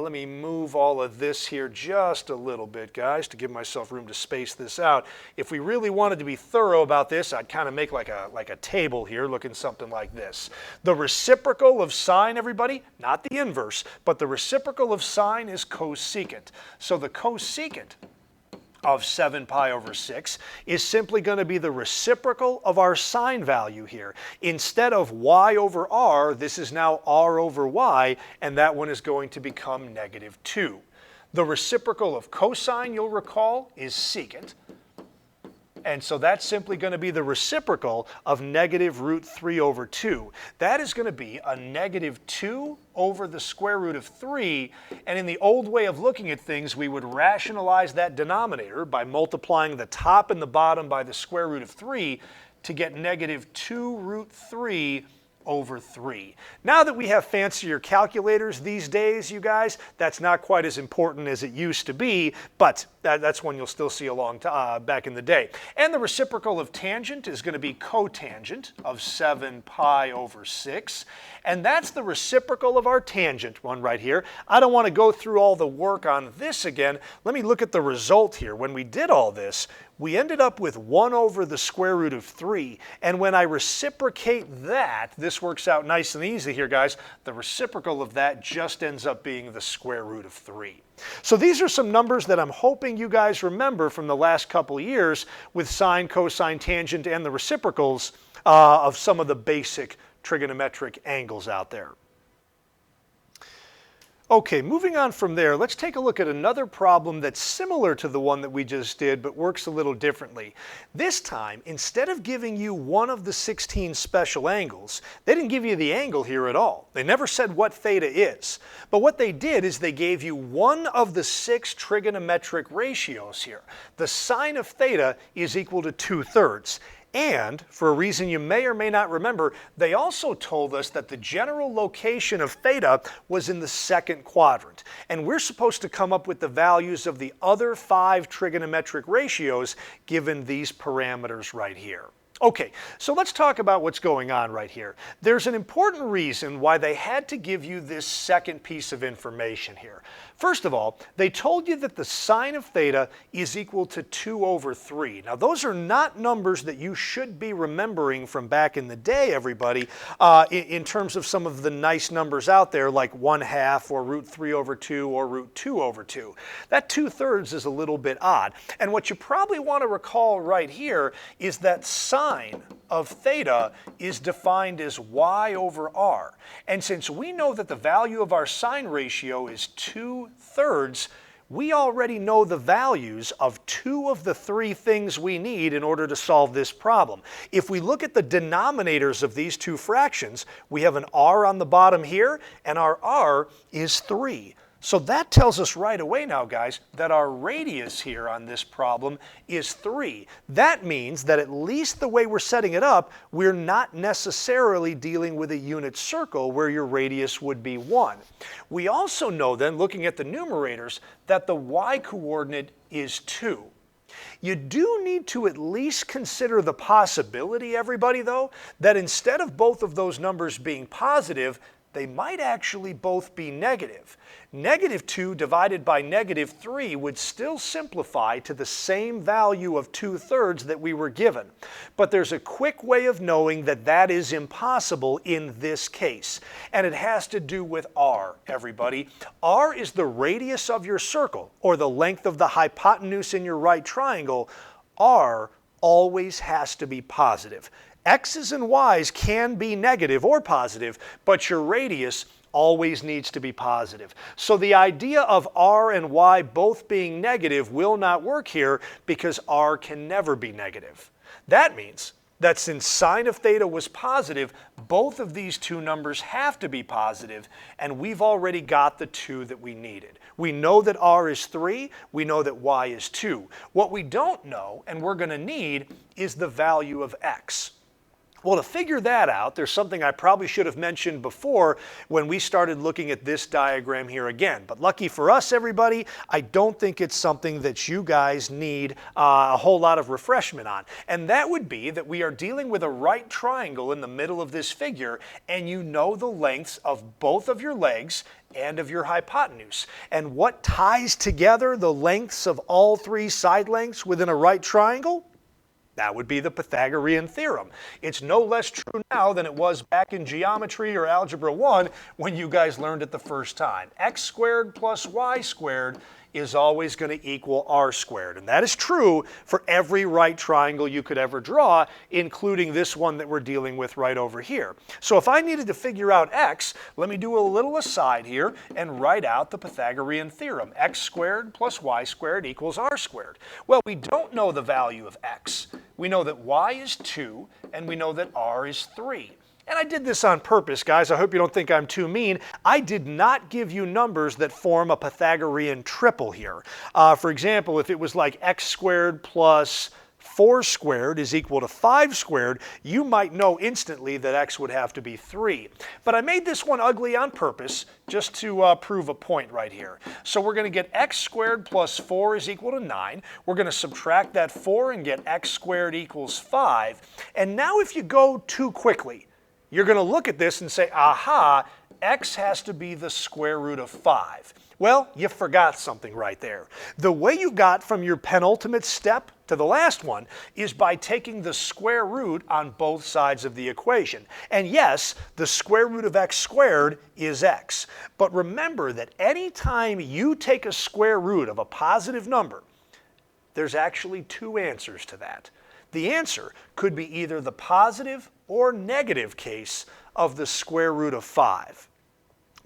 let me move all of this here just a little bit, guys, to give myself room to space this out. If we really wanted to be thorough about this, I'd kind of make like a table here looking something like this. The reciprocal of sine, everybody, not the inverse, but the reciprocal of sine is cosecant. So the cosecant of 7 pi over 6 is simply going to be the reciprocal of our sine value here. Instead of y over r, this is now r over y, and that one is going to become negative 2. The reciprocal of cosine, you'll recall, is secant. And so that's simply going to be the reciprocal of negative root 3 over 2. That is going to be a negative 2 over the square root of 3. And in the old way of looking at things, we would rationalize that denominator by multiplying the top and the bottom by the square root of 3. to get negative 2 root 3 over 3. Now that we have fancier calculators these days, you guys, that's not quite as important as it used to be, but that's one you'll still see back in the day. And the reciprocal of tangent is going to be cotangent of 7 pi over 6. And that's the reciprocal of our tangent one right here. I don't want to go through all the work on this again. Let me look at the result here. When we did all this, we ended up with 1 over the square root of 3. And when I reciprocate that, this works out nice and easy here, guys. The reciprocal of that just ends up being the square root of 3. So these are some numbers that I'm hoping you guys remember from the last couple of years with sine, cosine, tangent, and the reciprocals of some of the basic trigonometric angles out there. Okay, moving on from there, let's take a look at another problem that's similar to the one that we just did, but works a little differently. This time, instead of giving you one of the 16 special angles, they didn't give you the angle here at all. They never said what theta is. But what they did is they gave you one of the 6 trigonometric ratios here. The sine of theta is equal to 2/3. And, for a reason you may or may not remember, they also told us that the general location of theta was in the second quadrant. And we're supposed to come up with the values of the other 5 trigonometric ratios given these parameters right here. Okay, so let's talk about what's going on right here. There's an important reason why they had to give you this second piece of information here. First of all, they told you that the sine of theta is equal to 2 over 3. Now, those are not numbers that you should be remembering from back in the day, everybody, in terms of some of the nice numbers out there like 1/2 or root 3 over 2 or root 2 over 2. That 2/3 is a little bit odd. And what you probably want to recall right here is that sine of theta is defined as y over r. And since we know that the value of our sine ratio is 2/3, we already know the values of 2 of the 3 things we need in order to solve this problem. If we look at the denominators of these 2 fractions, we have an r on the bottom here, and our r is 3. So that tells us right away now, guys, that our radius here on this problem is 3. That means that at least the way we're setting it up, we're not necessarily dealing with a unit circle where your radius would be 1. We also know then, looking at the numerators, that the y-coordinate is 2. You do need to at least consider the possibility, everybody, though, that instead of both of those numbers being positive, they might actually both be negative. Negative 2 divided by negative 3 would still simplify to the same value of 2/3 that we were given. But there's a quick way of knowing that that is impossible in this case. And it has to do with r, everybody. R is the radius of your circle, or the length of the hypotenuse in your right triangle. R always has to be positive. X's and Y's can be negative or positive, but your radius always needs to be positive. So the idea of r and y both being negative will not work here because r can never be negative. That means that since sine of theta was positive, both of these 2 numbers have to be positive, and we've already got the 2 that we needed. We know that r is 3, we know that y is 2. What we don't know, and we're going to need, is the value of x. Well, to figure that out, there's something I probably should have mentioned before when we started looking at this diagram here again. But lucky for us, everybody, I don't think it's something that you guys need a whole lot of refreshment on. And that would be that we are dealing with a right triangle in the middle of this figure, and you know the lengths of both of your legs and of your hypotenuse. And what ties together the lengths of all 3 side lengths within a right triangle? That would be the Pythagorean theorem. It's no less true now than it was back in geometry or algebra 1 when you guys learned it the first time. X squared plus y squared is always going to equal r squared. And that is true for every right triangle you could ever draw, including this one that we're dealing with right over here. So if I needed to figure out x, let me do a little aside here and write out the Pythagorean theorem. X squared plus y squared equals r squared. Well, we don't know the value of x. We know that y is 2, and we know that r is 3. And I did this on purpose, guys. I hope you don't think I'm too mean. I did not give you numbers that form a Pythagorean triple here. For example, if it was like x squared plus 4 squared is equal to 5 squared, you might know instantly that x would have to be 3. But I made this one ugly on purpose just to prove a point right here. So we're going to get x squared plus 4 is equal to 9. We're going to subtract that 4 and get x squared equals 5. And now if you go too quickly, you're going to look at this and say, aha, x has to be the square root of 5. Well, you forgot something right there. The way you got from your penultimate step to the last one is by taking the square root on both sides of the equation. And yes, the square root of x squared is x. But remember that anytime you take a square root of a positive number, there's actually 2 answers to that. The answer could be either the positive or negative case of the square root of 5.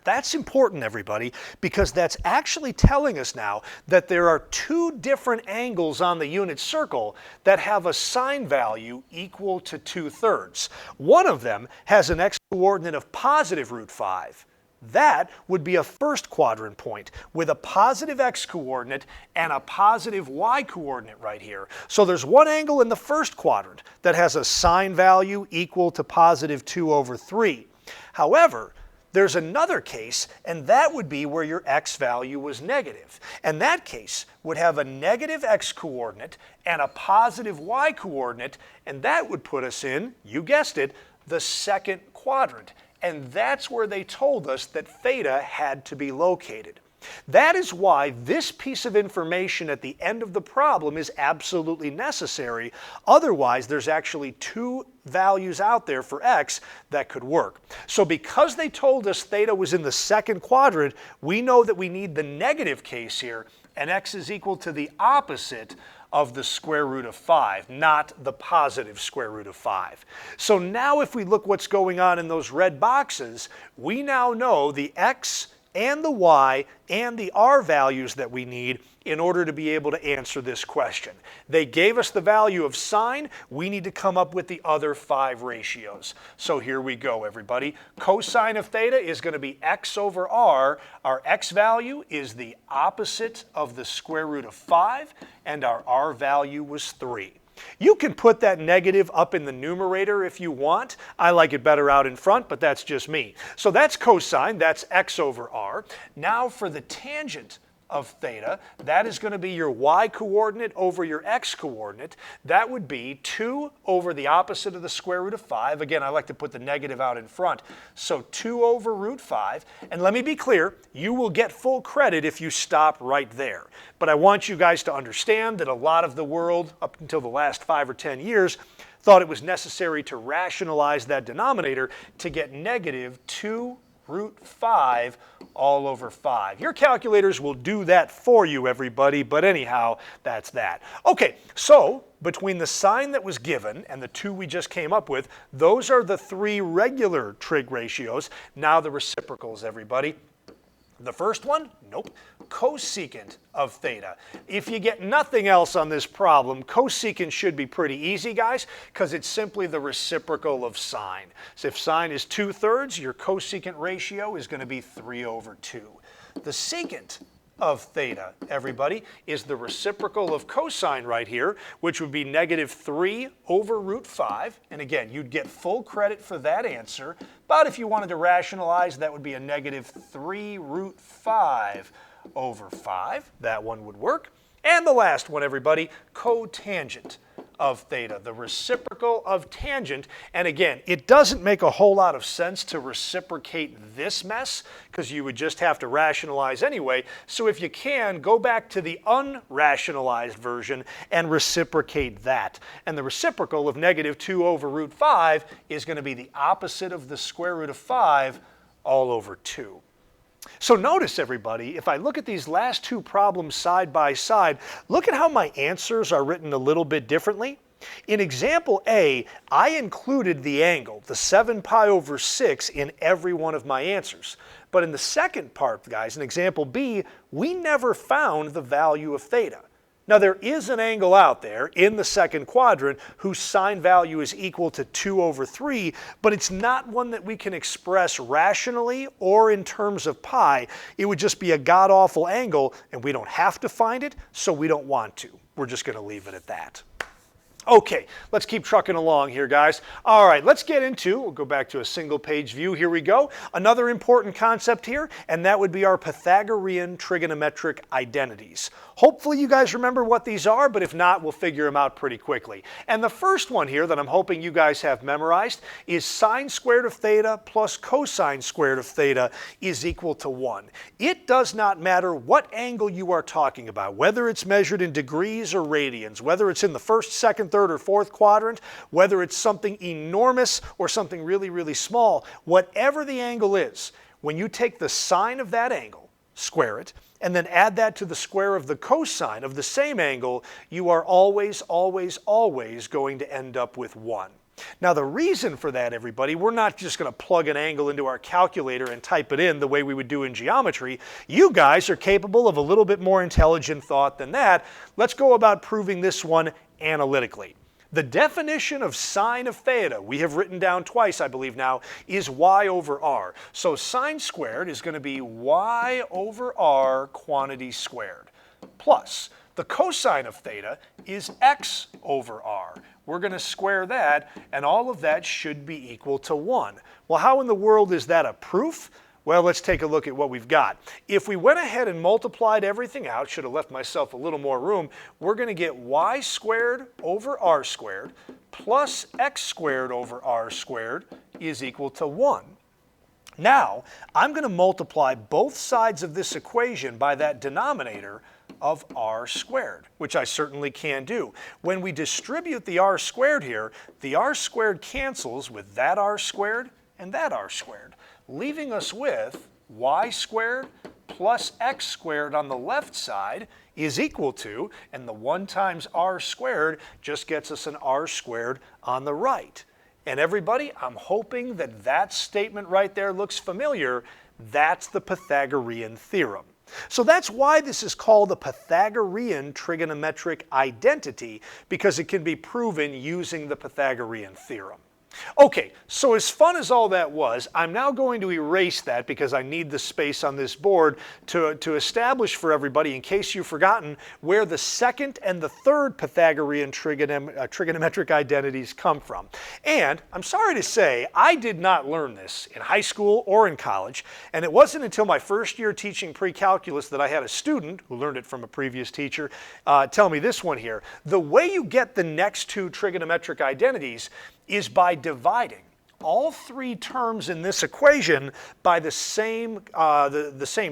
That's important, everybody, because that's actually telling us now that there are 2 different angles on the unit circle that have a sine value equal to 2/3. One of them has an x-coordinate of positive root 5. That would be a first quadrant point with a positive x-coordinate and a positive y-coordinate right here. So there's one angle in the first quadrant that has a sine value equal to positive 2/3. However, there's another case, and that would be where your x value was negative. And that case would have a negative x-coordinate and a positive y-coordinate, and that would put us in, you guessed it, the second quadrant. And that's where they told us that theta had to be located. That is why this piece of information at the end of the problem is absolutely necessary. Otherwise, there's actually 2 values out there for x that could work. So because they told us theta was in the second quadrant, we know that we need the negative case here, and x is equal to the opposite of the square root of 5, not the positive square root of 5. So now if we look what's going on in those red boxes, we now know the x and the y and the r values that we need in order to be able to answer this question. They gave us the value of sine. We need to come up with the other 5 ratios. So here we go, everybody. Cosine of theta is going to be x over r. Our x value is the opposite of the square root of 5, and our r value was 3. You can put that negative up in the numerator if you want. I like it better out in front, but that's just me. So that's cosine, that's x over r. Now for the tangent of theta, that is going to be your y-coordinate over your x-coordinate. That would be 2 over the opposite of the square root of 5. Again, I like to put the negative out in front. So 2 over root 5. And let me be clear, you will get full credit if you stop right there. But I want you guys to understand that a lot of the world, up until the last 5 or 10 years, thought it was necessary to rationalize that denominator to get negative 2 root 5 all over 5. Your calculators will do that for you, everybody, but anyhow, that's that. Okay, so between the sign that was given and the 2 we just came up with, those are the 3 regular trig ratios. Now the reciprocals, everybody. The first one, nope, cosecant of theta. If you get nothing else on this problem, cosecant should be pretty easy, guys, because it's simply the reciprocal of sine. So if sine is 2/3, your cosecant ratio is going to be 3 over 2. The secant of theta, everybody, is the reciprocal of cosine right here, which would be negative 3 over root 5. And again, you'd get full credit for that answer. But if you wanted to rationalize, that would be a negative 3 root 5 over 5. That one would work. And the last one, everybody, cotangent of theta, the reciprocal of tangent. And again, it doesn't make a whole lot of sense to reciprocate this mess because you would just have to rationalize anyway. So if you can, go back to the unrationalized version and reciprocate that. And the reciprocal of negative 2 over root 5 is going to be the opposite of the square root of 5 all over 2. So notice, everybody, if I look at these last 2 problems side by side, look at how my answers are written a little bit differently. In example A, I included the angle, the 7 pi over 6, in every one of my answers. But in the second part, guys, in example B, we never found the value of theta. Now there is an angle out there in the second quadrant whose sine value is equal to 2 over 3, but it's not one that we can express rationally or in terms of pi. It would just be a god-awful angle, and we don't have to find it, so we don't want to. We're just going to leave it at that. Okay, let's keep trucking along here, guys. All right, let's get into, we'll go back to a single page view. Here we go. Another important concept here, and that would be our Pythagorean trigonometric identities. Hopefully you guys remember what these are, but if not, we'll figure them out pretty quickly. And the first one here that I'm hoping you guys have memorized is sine squared of theta plus cosine squared of theta is equal to 1. It does not matter what angle you are talking about, whether it's measured in degrees or radians, whether it's in the first, second, third, or fourth quadrant, whether it's something enormous or something really, really small, whatever the angle is, when you take the sine of that angle, square it, and then add that to the square of the cosine of the same angle, you are always, always, always going to end up with 1. Now the reason for that, everybody, we're not just going to plug an angle into our calculator and type it in the way we would do in geometry. You guys are capable of a little bit more intelligent thought than that. Let's go about proving this one analytically. The definition of sine of theta, we have written down twice, I believe now, is y over r. So sine squared is going to be y over r quantity squared, plus the cosine of theta is x over r. We're going to square that, and all of that should be equal to 1. Well, how in the world is that a proof? Well, let's take a look at what we've got. If we went ahead and multiplied everything out, should have left myself a little more room, we're going to get y squared over r squared plus x squared over r squared is equal to 1. Now, I'm going to multiply both sides of this equation by that denominator of r squared, which I certainly can do. When we distribute the r squared here, the r squared cancels with that r squared and that r squared, leaving us with y squared plus x squared on the left side is equal to, and the 1 times r squared just gets us an r squared on the right. And everybody, I'm hoping that that statement right there looks familiar. That's the Pythagorean theorem. So that's why this is called a Pythagorean trigonometric identity, because it can be proven using the Pythagorean theorem. Okay, so as fun as all that was, I'm now going to erase that because I need the space on this board to establish for everybody, in case you've forgotten, where the second and the third Pythagorean trigonometric identities come from. And I'm sorry to say, I did not learn this in high school or in college, and it wasn't until my first year teaching pre-calculus that I had a student who learned it from a previous teacher tell me this one here. The way you get the next two trigonometric identities is by dividing all 3 terms in this equation by the same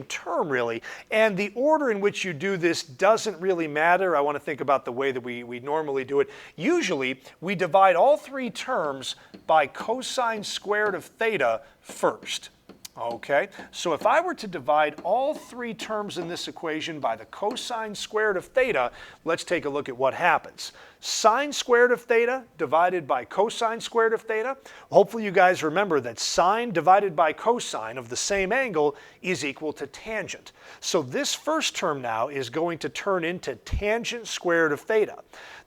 term, really. And the order in which you do this doesn't really matter. I want to think about the way that we normally do it. Usually, we divide all 3 terms by cosine squared of theta first. Okay, so if I were to divide all 3 terms in this equation by the cosine squared of theta, let's take a look at what happens. Sine squared of theta divided by cosine squared of theta. Hopefully you guys remember that sine divided by cosine of the same angle is equal to tangent. So this first term now is going to turn into tangent squared of theta.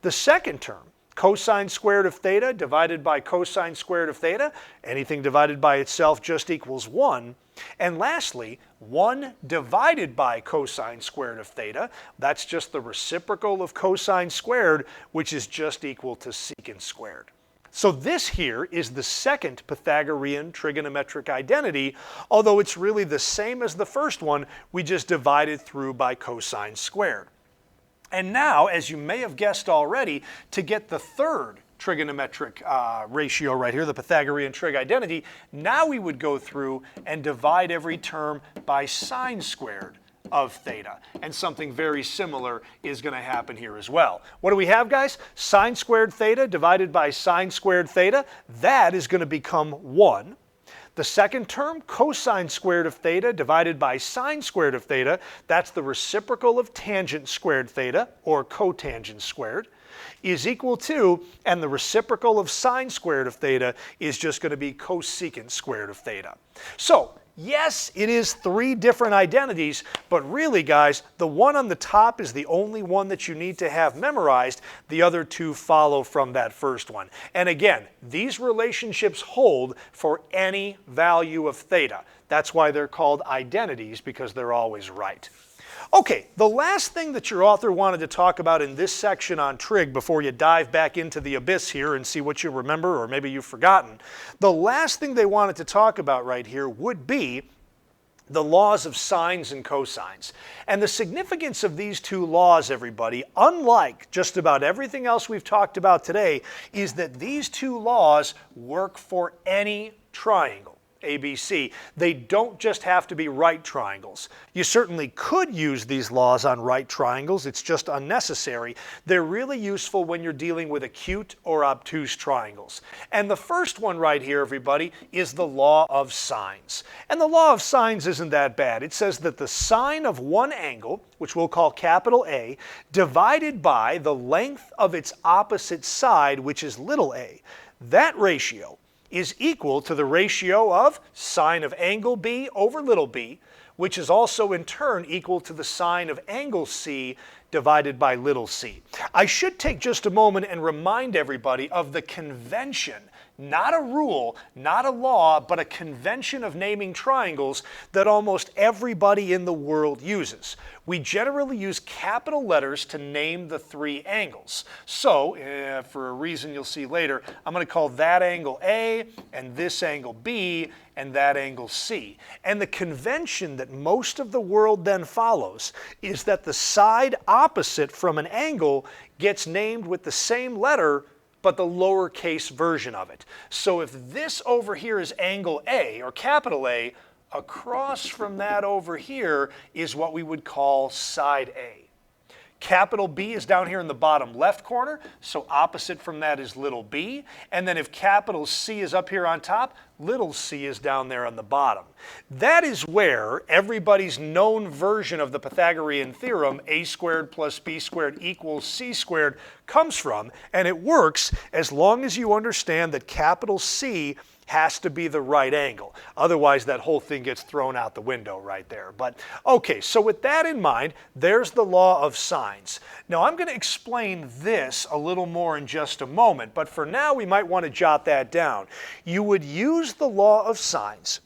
The second term, cosine squared of theta divided by cosine squared of theta, anything divided by itself just equals 1. And lastly, 1 divided by cosine squared of theta, that's just the reciprocal of cosine squared, which is just equal to secant squared. So this here is the second Pythagorean trigonometric identity, although it's really the same as the first one, we just divided through by cosine squared. And now, as you may have guessed already, to get the third trigonometric ratio right here, the Pythagorean trig identity, now we would go through and divide every term by sine squared of theta. And something very similar is going to happen here as well. What do we have, guys? Sine squared theta divided by sine squared theta, that is going to become 1. The second term, cosine squared of theta divided by sine squared of theta, that's the reciprocal of tangent squared theta, or cotangent squared, is equal to, and the reciprocal of sine squared of theta is just going to be cosecant squared of theta. So, yes, it is 3 different identities, but really, guys, the one on the top is the only one that you need to have memorized. The other 2 follow from that first one. And again, these relationships hold for any value of theta. That's why they're called identities, because they're always right. Okay, the last thing that your author wanted to talk about in this section on trig before you dive back into the abyss here and see what you remember or maybe you've forgotten, the last thing they wanted to talk about right here would be the laws of sines and cosines. And the significance of these two laws, everybody, unlike just about everything else we've talked about today, is that these two laws work for any triangle. ABC. They don't just have to be right triangles. You certainly could use these laws on right triangles, it's just unnecessary. They're really useful when you're dealing with acute or obtuse triangles. And the first one right here, everybody, is the law of sines. And the law of sines isn't that bad. It says that the sine of one angle, which we'll call capital A, divided by the length of its opposite side, which is little a, that ratio is equal to the ratio of sine of angle B over little b, which is also in turn equal to the sine of angle C divided by little c. I should take just a moment and remind everybody of the convention, not a rule, not a law, but a convention of naming triangles that almost everybody in the world uses. We generally use capital letters to name the three angles. So, for a reason you'll see later, I'm going to call that angle A, and this angle B, and that angle C. And the convention that most of the world then follows is that the side opposite from an angle gets named with the same letter but the lowercase version of it. So if this over here is angle A, or capital A, across from that over here is what we would call side A. Capital B is down here in the bottom left corner, so opposite from that is little b. And then if capital C is up here on top, little c is down there on the bottom. That is where everybody's known version of the Pythagorean theorem, a squared plus b squared equals c squared, comes from, and it works as long as you understand that capital C has to be the right angle. Otherwise, that whole thing gets thrown out the window right there. But okay, so with that in mind, there's the law of sines. Now, I'm going to explain this a little more in just a moment, but for now, we might want to jot that down. You would use the law of sines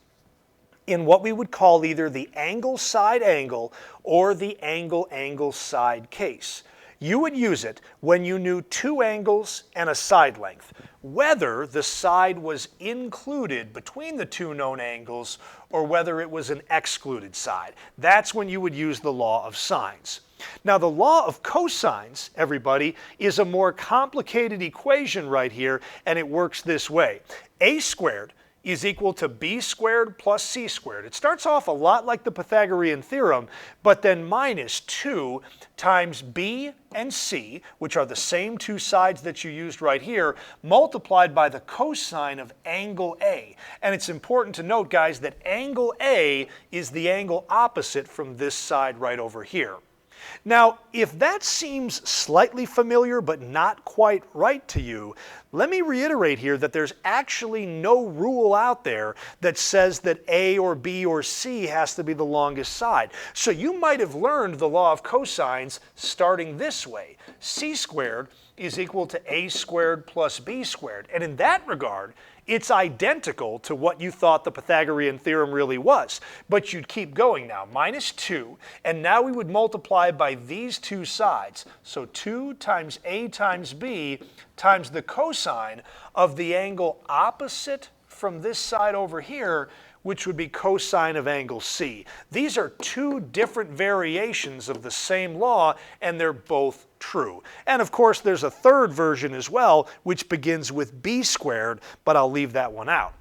in what we would call either the angle-side angle or the angle-angle-side case. You would use it when you knew two angles and a side length, whether the side was included between the two known angles or whether it was an excluded side. That's when you would use the law of sines. Now, the law of cosines, everybody, is a more complicated equation right here, and it works this way. A squared is equal to b squared plus c squared. It starts off a lot like the Pythagorean theorem, but then minus 2 times b and c, which are the same two sides that you used right here, multiplied by the cosine of angle A. And it's important to note, guys, that angle A is the angle opposite from this side right over here. Now, if that seems slightly familiar but not quite right to you, let me reiterate here that there's actually no rule out there that says that A or B or C has to be the longest side. So you might have learned the law of cosines starting this way. C squared is equal to A squared plus B squared. And in that regard, it's identical to what you thought the Pythagorean theorem really was. But you'd keep going now, minus 2, and now we would multiply by these two sides. So 2 times A times B times the cosine of the angle opposite from this side over here, which would be cosine of angle C. These are two different variations of the same law, and they're both true. And of course, there's a third version as well, which begins with b squared, but I'll leave that one out.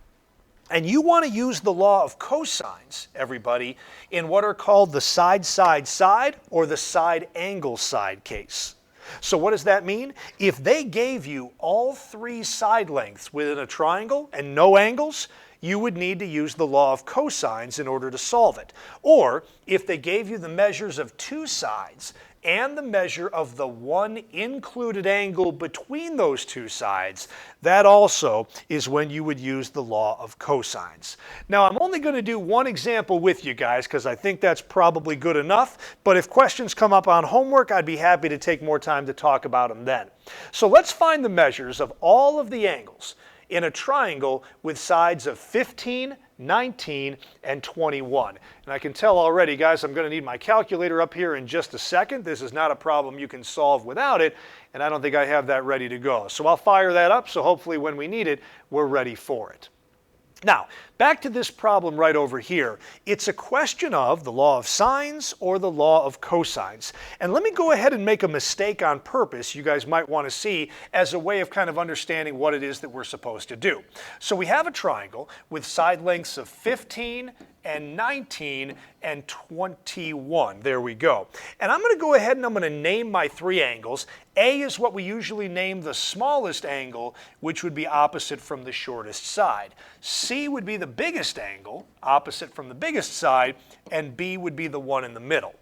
And you want to use the law of cosines, everybody, in what are called the side-side-side or the side-angle-side case. So what does that mean? If they gave you all three side lengths within a triangle and no angles, you would need to use the law of cosines in order to solve it. Or if they gave you the measures of two sides and the measure of the one included angle between those two sides, that also is when you would use the law of cosines. Now, I'm only going to do one example with you guys because I think that's probably good enough, but if questions come up on homework, I'd be happy to take more time to talk about them then. So let's find the measures of all of the angles in a triangle with sides of 15, 19, and 21. And I can tell already, guys, I'm going to need my calculator up here in just a second. This is not a problem you can solve without it, and I don't think I have that ready to go. So I'll fire that up, so hopefully when we need it, we're ready for it. Now, back to this problem right over here. It's a question of the law of sines or the law of cosines. And let me go ahead and make a mistake on purpose you guys might want to see as a way of kind of understanding what it is that we're supposed to do. So we have a triangle with side lengths of 15 and 19 and 21. There we go. And I'm going to go ahead and I'm going to name my three angles. A is what we usually name the smallest angle, which would be opposite from the shortest side. C would be the biggest angle, opposite from the biggest side, and B would be the one in the middle.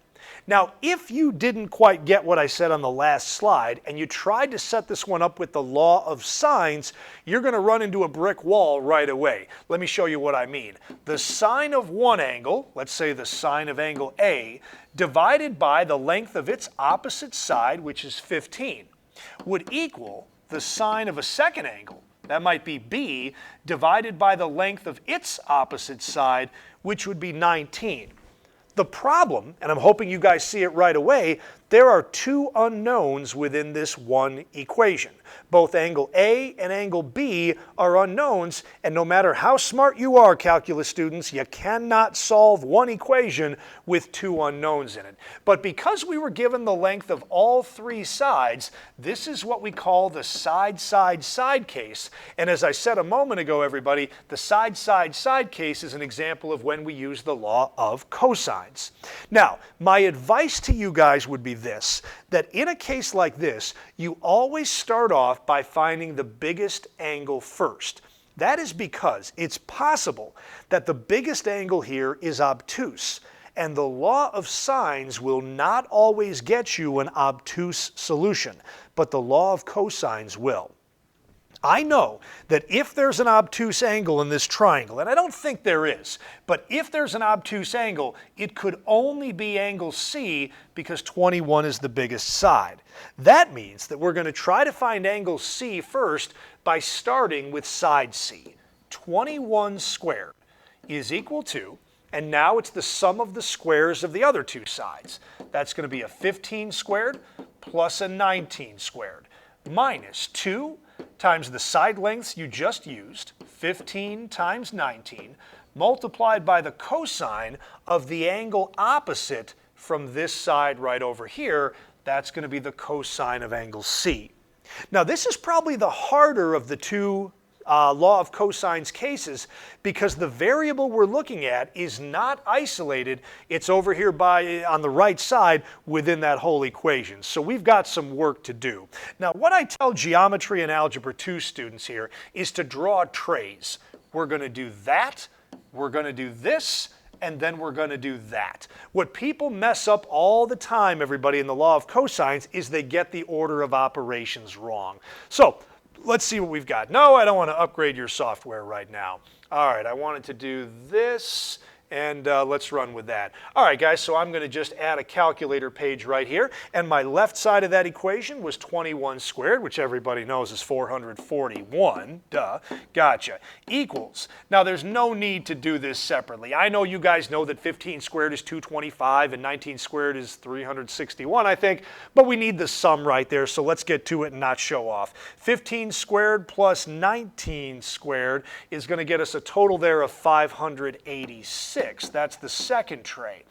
Now, if you didn't quite get what I said on the last slide and you tried to set this one up with the law of sines, you're going to run into a brick wall right away. Let me show you what I mean. The sine of one angle, let's say the sine of angle A, divided by the length of its opposite side, which is 15, would equal the sine of a second angle, that might be B, divided by the length of its opposite side, which would be 19. The problem, and I'm hoping you guys see it right away, there are two unknowns within this one equation. Both angle A and angle B are unknowns, and no matter how smart you are, calculus students, you cannot solve one equation with two unknowns in it. But because we were given the length of all three sides, this is what we call the side-side-side case. And as I said a moment ago, everybody, the side-side-side case is an example of when we use the law of cosines. Now, my advice to you guys would be this, that in a case like this, you always start off by finding the biggest angle first. That is because it's possible that the biggest angle here is obtuse, and the law of sines will not always get you an obtuse solution, but the law of cosines will. I know that if there's an obtuse angle in this triangle, and I don't think there is, but if there's an obtuse angle, it could only be angle C because 21 is the biggest side. That means that we're going to try to find angle C first by starting with side C. 21 squared is equal to, and now it's the sum of the squares of the other two sides. That's going to be a 15 squared plus a 19 squared minus 2 times the side lengths you just used, 15 times 19, multiplied by the cosine of the angle opposite from this side right over here. That's going to be the cosine of angle C. Now, this is probably the harder of the two law of cosines cases because the variable we're looking at is not isolated. It's over here on the right side within that whole equation. So we've got some work to do. Now, what I tell geometry and algebra 2 students here is to draw trays. We're going to do that, we're going to do this, and then we're going to do that. What people mess up all the time, everybody, in the law of cosines is they get the order of operations wrong. So let's see what we've got. No, I don't want to upgrade your software right now. All right, I wanted to do this, and let's run with that. All right, guys, so I'm going to just add a calculator page right here, and my left side of that equation was 21 squared, which everybody knows is 441, duh, gotcha, equals. Now, there's no need to do this separately. I know you guys know that 15 squared is 225 and 19 squared is 361, I think, but we need the sum right there, so let's get to it and not show off. 15 squared plus 19 squared is going to get us a total there of 586. That's the second tray.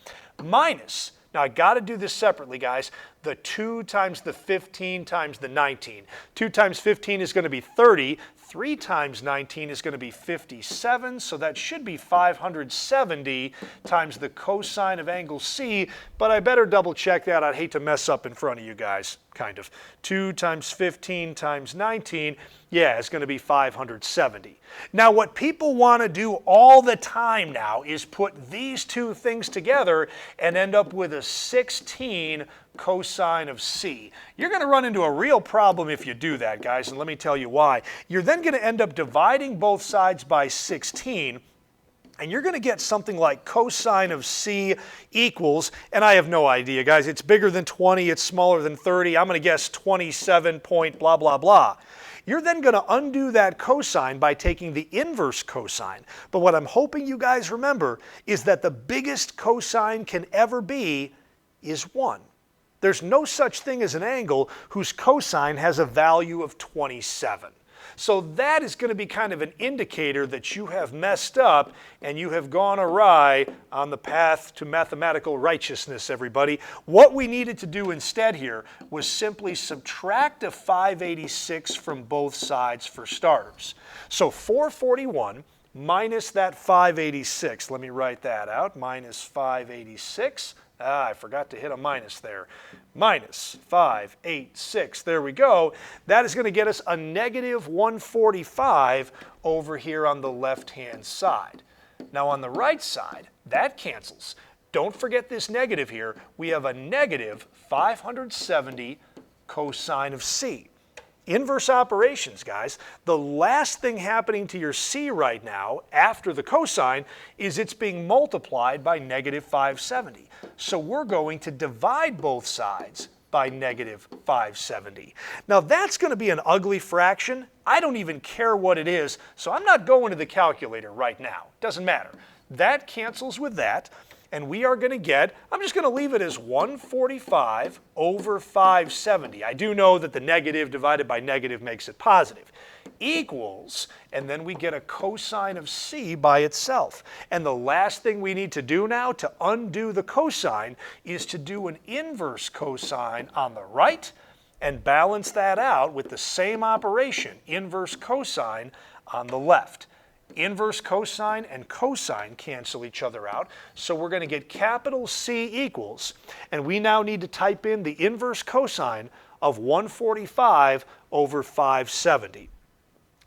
Minus, now I got to do this separately, guys, the 2 times the 15 times the 19. 2 times 15 is going to be 30. 3 times 19 is going to be 57, so that should be 570 times the cosine of angle C, but I better double check that. I'd hate to mess up in front of you guys, kind of. 2 times 15 times 19, yeah, it's going to be 570. Now, what people want to do all the time now is put these two things together and end up with a 16 cosine of C. You're going to run into a real problem if you do that, guys, and let me tell you why. You're then going to end up dividing both sides by 16, And you're going to get something like cosine of C equals, and I have no idea, guys. It's bigger than 20, it's smaller than 30. I'm going to guess 27 point blah, blah, blah. You're then going to undo that cosine by taking the inverse cosine. But what I'm hoping you guys remember is that the biggest cosine can ever be is 1. There's no such thing as an angle whose cosine has a value of 27. So that is going to be kind of an indicator that you have messed up and you have gone awry on the path to mathematical righteousness, everybody. What we needed to do instead here was simply subtract a 586 from both sides for starters. So 441 minus that 586, let me write that out, minus 586. I forgot to hit a minus there. Minus 586, there we go. That is going to get us a negative 145 over here on the left-hand side. Now on the right side, that cancels. Don't forget this negative here. We have a negative 570 cosine of C. Inverse operations, guys. The last thing happening to your C right now after the cosine is it's being multiplied by negative 570. So we're going to divide both sides by negative 570. Now that's going to be an ugly fraction. I don't even care what it is, so I'm not going to the calculator right now. Doesn't matter. That cancels with that. And we are going to get, I'm just going to leave it as 145 over 570. I do know that the negative divided by negative makes it positive. Equals, and then we get a cosine of C by itself. And the last thing we need to do now to undo the cosine is to do an inverse cosine on the right and balance that out with the same operation, inverse cosine, on the left. Inverse cosine and cosine cancel each other out, so we're going to get capital C equals, and we now need to type in the inverse cosine of 145 over 570.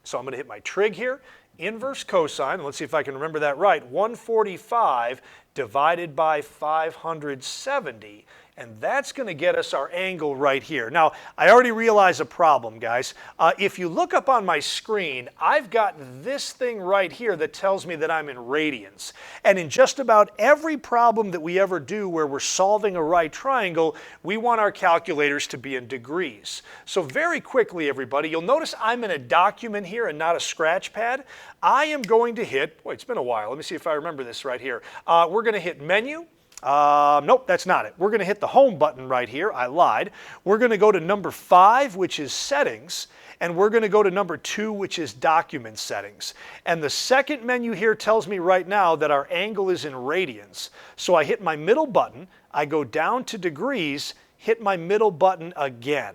So I'm going to hit my trig here, inverse cosine, and let's see if I can remember that right, 145 divided by 570, and that's going to get us our angle right here. Now, I already realize a problem, guys. If you look up on my screen, I've got this thing right here that tells me that I'm in radians. And in just about every problem that we ever do where we're solving a right triangle, we want our calculators to be in degrees. So very quickly, everybody, you'll notice I'm in a document here and not a scratch pad. I am going to hit, boy, it's been a while. Let me see if I remember this right here. We're going to hit Menu. Nope, that's not it. We're going to hit the Home button right here. I lied. We're going to go to number 5, which is Settings, and we're going to go to number 2, which is Document Settings. And the second menu here tells me right now that our angle is in radians. So I hit my middle button, I go down to degrees, hit my middle button again.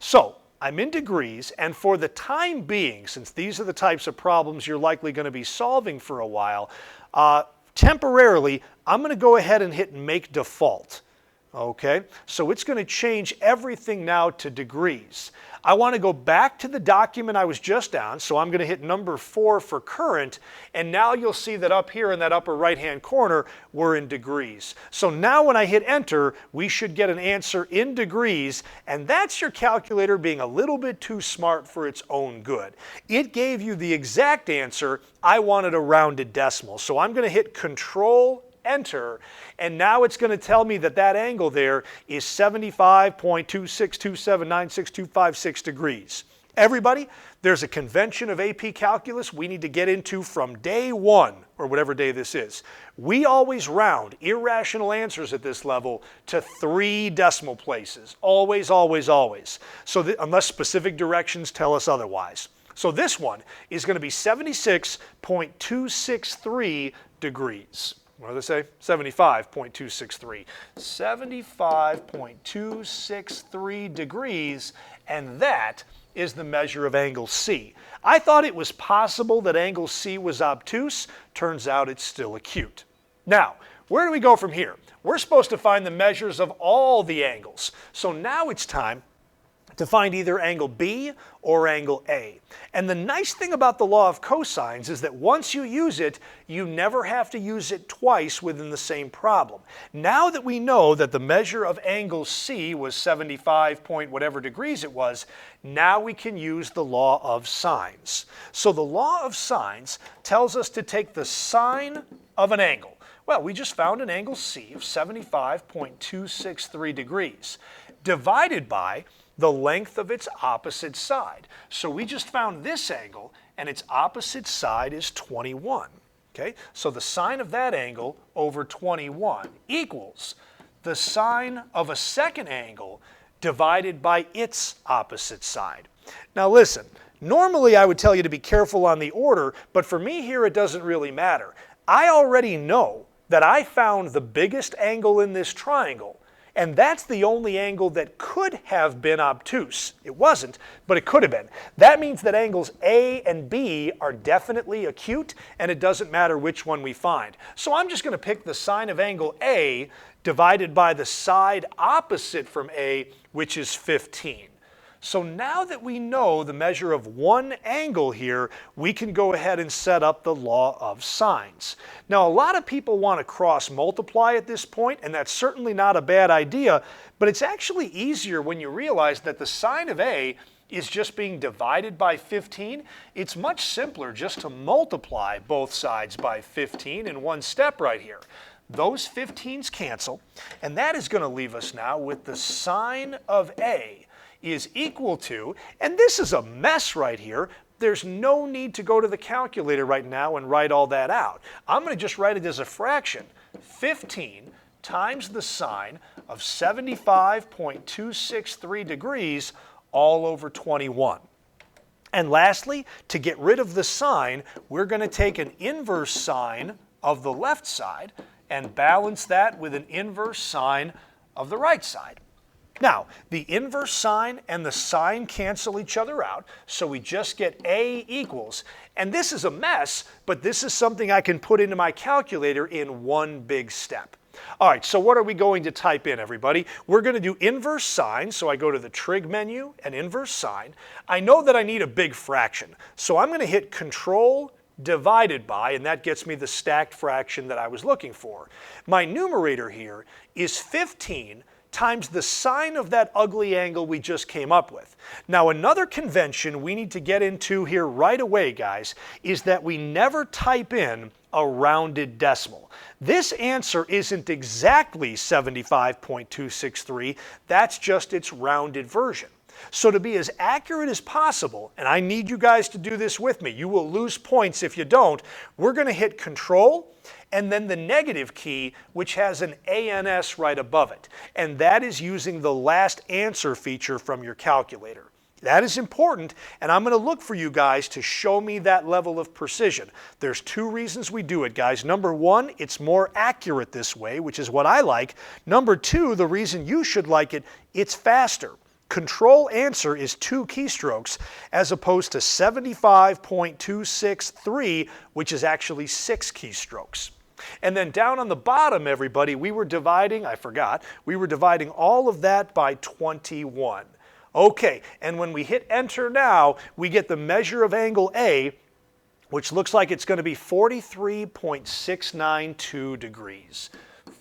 So I'm in degrees, and for the time being, since these are the types of problems you're likely going to be solving for a while, temporarily, I'm going to go ahead and hit Make Default. Okay, so it's going to change everything now to degrees. I want to go back to the document I was just on, so I'm going to hit number 4 for current, and now you'll see that up here in that upper right-hand corner, we're in degrees. So now when I hit enter, we should get an answer in degrees, and that's your calculator being a little bit too smart for its own good. It gave you the exact answer. I wanted a rounded decimal, so I'm going to hit Control Enter, and now it's going to tell me that that angle there is 75.262796256 degrees. Everybody, there's a convention of AP Calculus we need to get into from day 1, or whatever day this is. We always round irrational answers at this level to 3 decimal places. Always, always, always. So unless specific directions tell us otherwise. So this one is going to be 76.263 degrees. What do they say? 75.263. 75.263 degrees, and that is the measure of angle C. I thought it was possible that angle C was obtuse. Turns out it's still acute. Now, where do we go from here? We're supposed to find the measures of all the angles. So now it's time to find either angle B or angle A. And the nice thing about the law of cosines is that once you use it, you never have to use it twice within the same problem. Now that we know that the measure of angle C was 75 point whatever degrees it was, now we can use the law of sines. So the law of sines tells us to take the sine of an angle. Well, we just found an angle C of 75.263 degrees divided by the length of its opposite side. So we just found this angle, and its opposite side is 21. Okay? So the sine of that angle over 21 equals the sine of a second angle divided by its opposite side. Now listen, normally I would tell you to be careful on the order, but for me here it doesn't really matter. I already know that I found the biggest angle in this triangle, and that's the only angle that could have been obtuse. It wasn't, but it could have been. That means that angles A and B are definitely acute, and it doesn't matter which one we find. So I'm just going to pick the sine of angle A divided by the side opposite from A, which is 15. So now that we know the measure of one angle here, we can go ahead and set up the law of sines. Now, a lot of people want to cross multiply at this point, and that's certainly not a bad idea, but it's actually easier when you realize that the sine of A is just being divided by 15. It's much simpler just to multiply both sides by 15 in one step right here. Those 15s cancel, and that is going to leave us now with the sine of A is equal to, and this is a mess right here. There's no need to go to the calculator right now and write all that out. I'm going to just write it as a fraction. 15 times the sine of 75.263 degrees all over 21. And lastly, to get rid of the sine, we're going to take an inverse sine of the left side and balance that with an inverse sine of the right side. Now, the inverse sine and the sine cancel each other out, so we just get A equals, and this is a mess, but this is something I can put into my calculator in one big step. All right, so what are we going to type in, everybody? We're going to do inverse sine, so I go to the trig menu and inverse sine. I know that I need a big fraction, so I'm going to hit Control divided by, and that gets me the stacked fraction that I was looking for. My numerator here is 15 times the sine of that ugly angle we just came up with. Now, another convention we need to get into here right away, guys, is that we never type in a rounded decimal. This answer isn't exactly 75.263, that's just its rounded version. So to be as accurate as possible, and I need you guys to do this with me, you will lose points if you don't, we're going to hit Control and then the negative key, which has an ANS right above it. And that is using the last answer feature from your calculator. That is important, and I'm going to look for you guys to show me that level of precision. There's two reasons we do it, guys. Number one, it's more accurate this way, which is what I like. Number two, the reason you should like it, it's faster. Control answer is 2 keystrokes as opposed to 75.263, which is actually 6 keystrokes. And then down on the bottom, everybody, we were dividing all of that by 21. Okay, and when we hit enter now, we get the measure of angle A, which looks like it's going to be 43.692 degrees.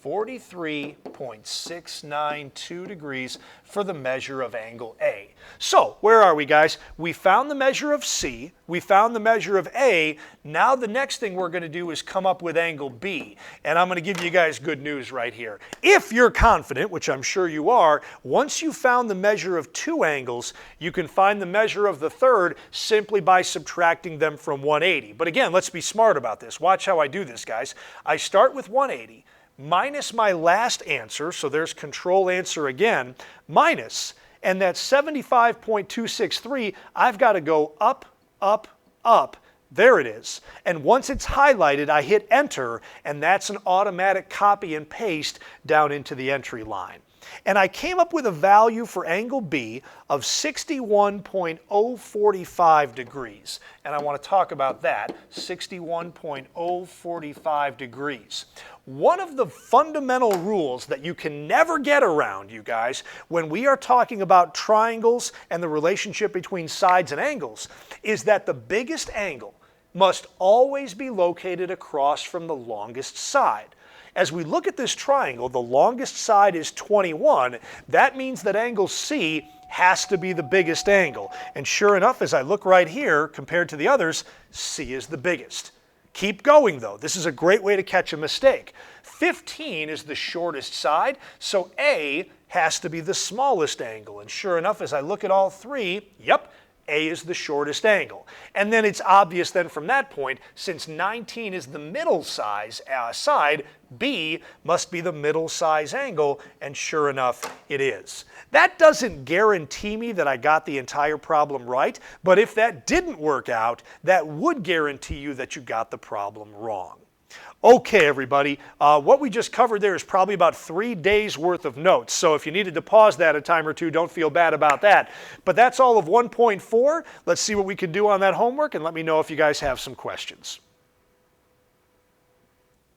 43.692 degrees for the measure of angle A. So, where are we, guys? We found the measure of C, we found the measure of A. Now the next thing we're going to do is come up with angle B. And I'm going to give you guys good news right here. If you're confident, which I'm sure you are, once you've found the measure of 2 angles, you can find the measure of the third simply by subtracting them from 180. But again, let's be smart about this. Watch how I do this, guys. I start with 180. Minus my last answer, so there's Control answer again, minus, and that's 75.263, I've got to go up, up, up. There it is. And once it's highlighted, I hit enter, and that's an automatic copy and paste down into the entry line. And I came up with a value for angle B of 61.045 degrees. And I want to talk about that, 61.045 degrees. One of the fundamental rules that you can never get around, you guys, when we are talking about triangles and the relationship between sides and angles, is that the biggest angle must always be located across from the longest side. As we look at this triangle, the longest side is 21. That means that angle C has to be the biggest angle. And sure enough, as I look right here, compared to the others, C is the biggest. Keep going though. This is a great way to catch a mistake. 15 is the shortest side, so A has to be the smallest angle. And sure enough, as I look at all three, yep, A is the shortest angle. And then it's obvious then from that point, since 19 is the middle side, B must be the middle size angle, and sure enough, it is. That doesn't guarantee me that I got the entire problem right, but if that didn't work out, that would guarantee you that you got the problem wrong. Okay, everybody, what we just covered there is probably about 3 days worth of notes. So if you needed to pause that a time or two, don't feel bad about that. But that's all of 1.4. Let's see what we can do on that homework and let me know if you guys have some questions.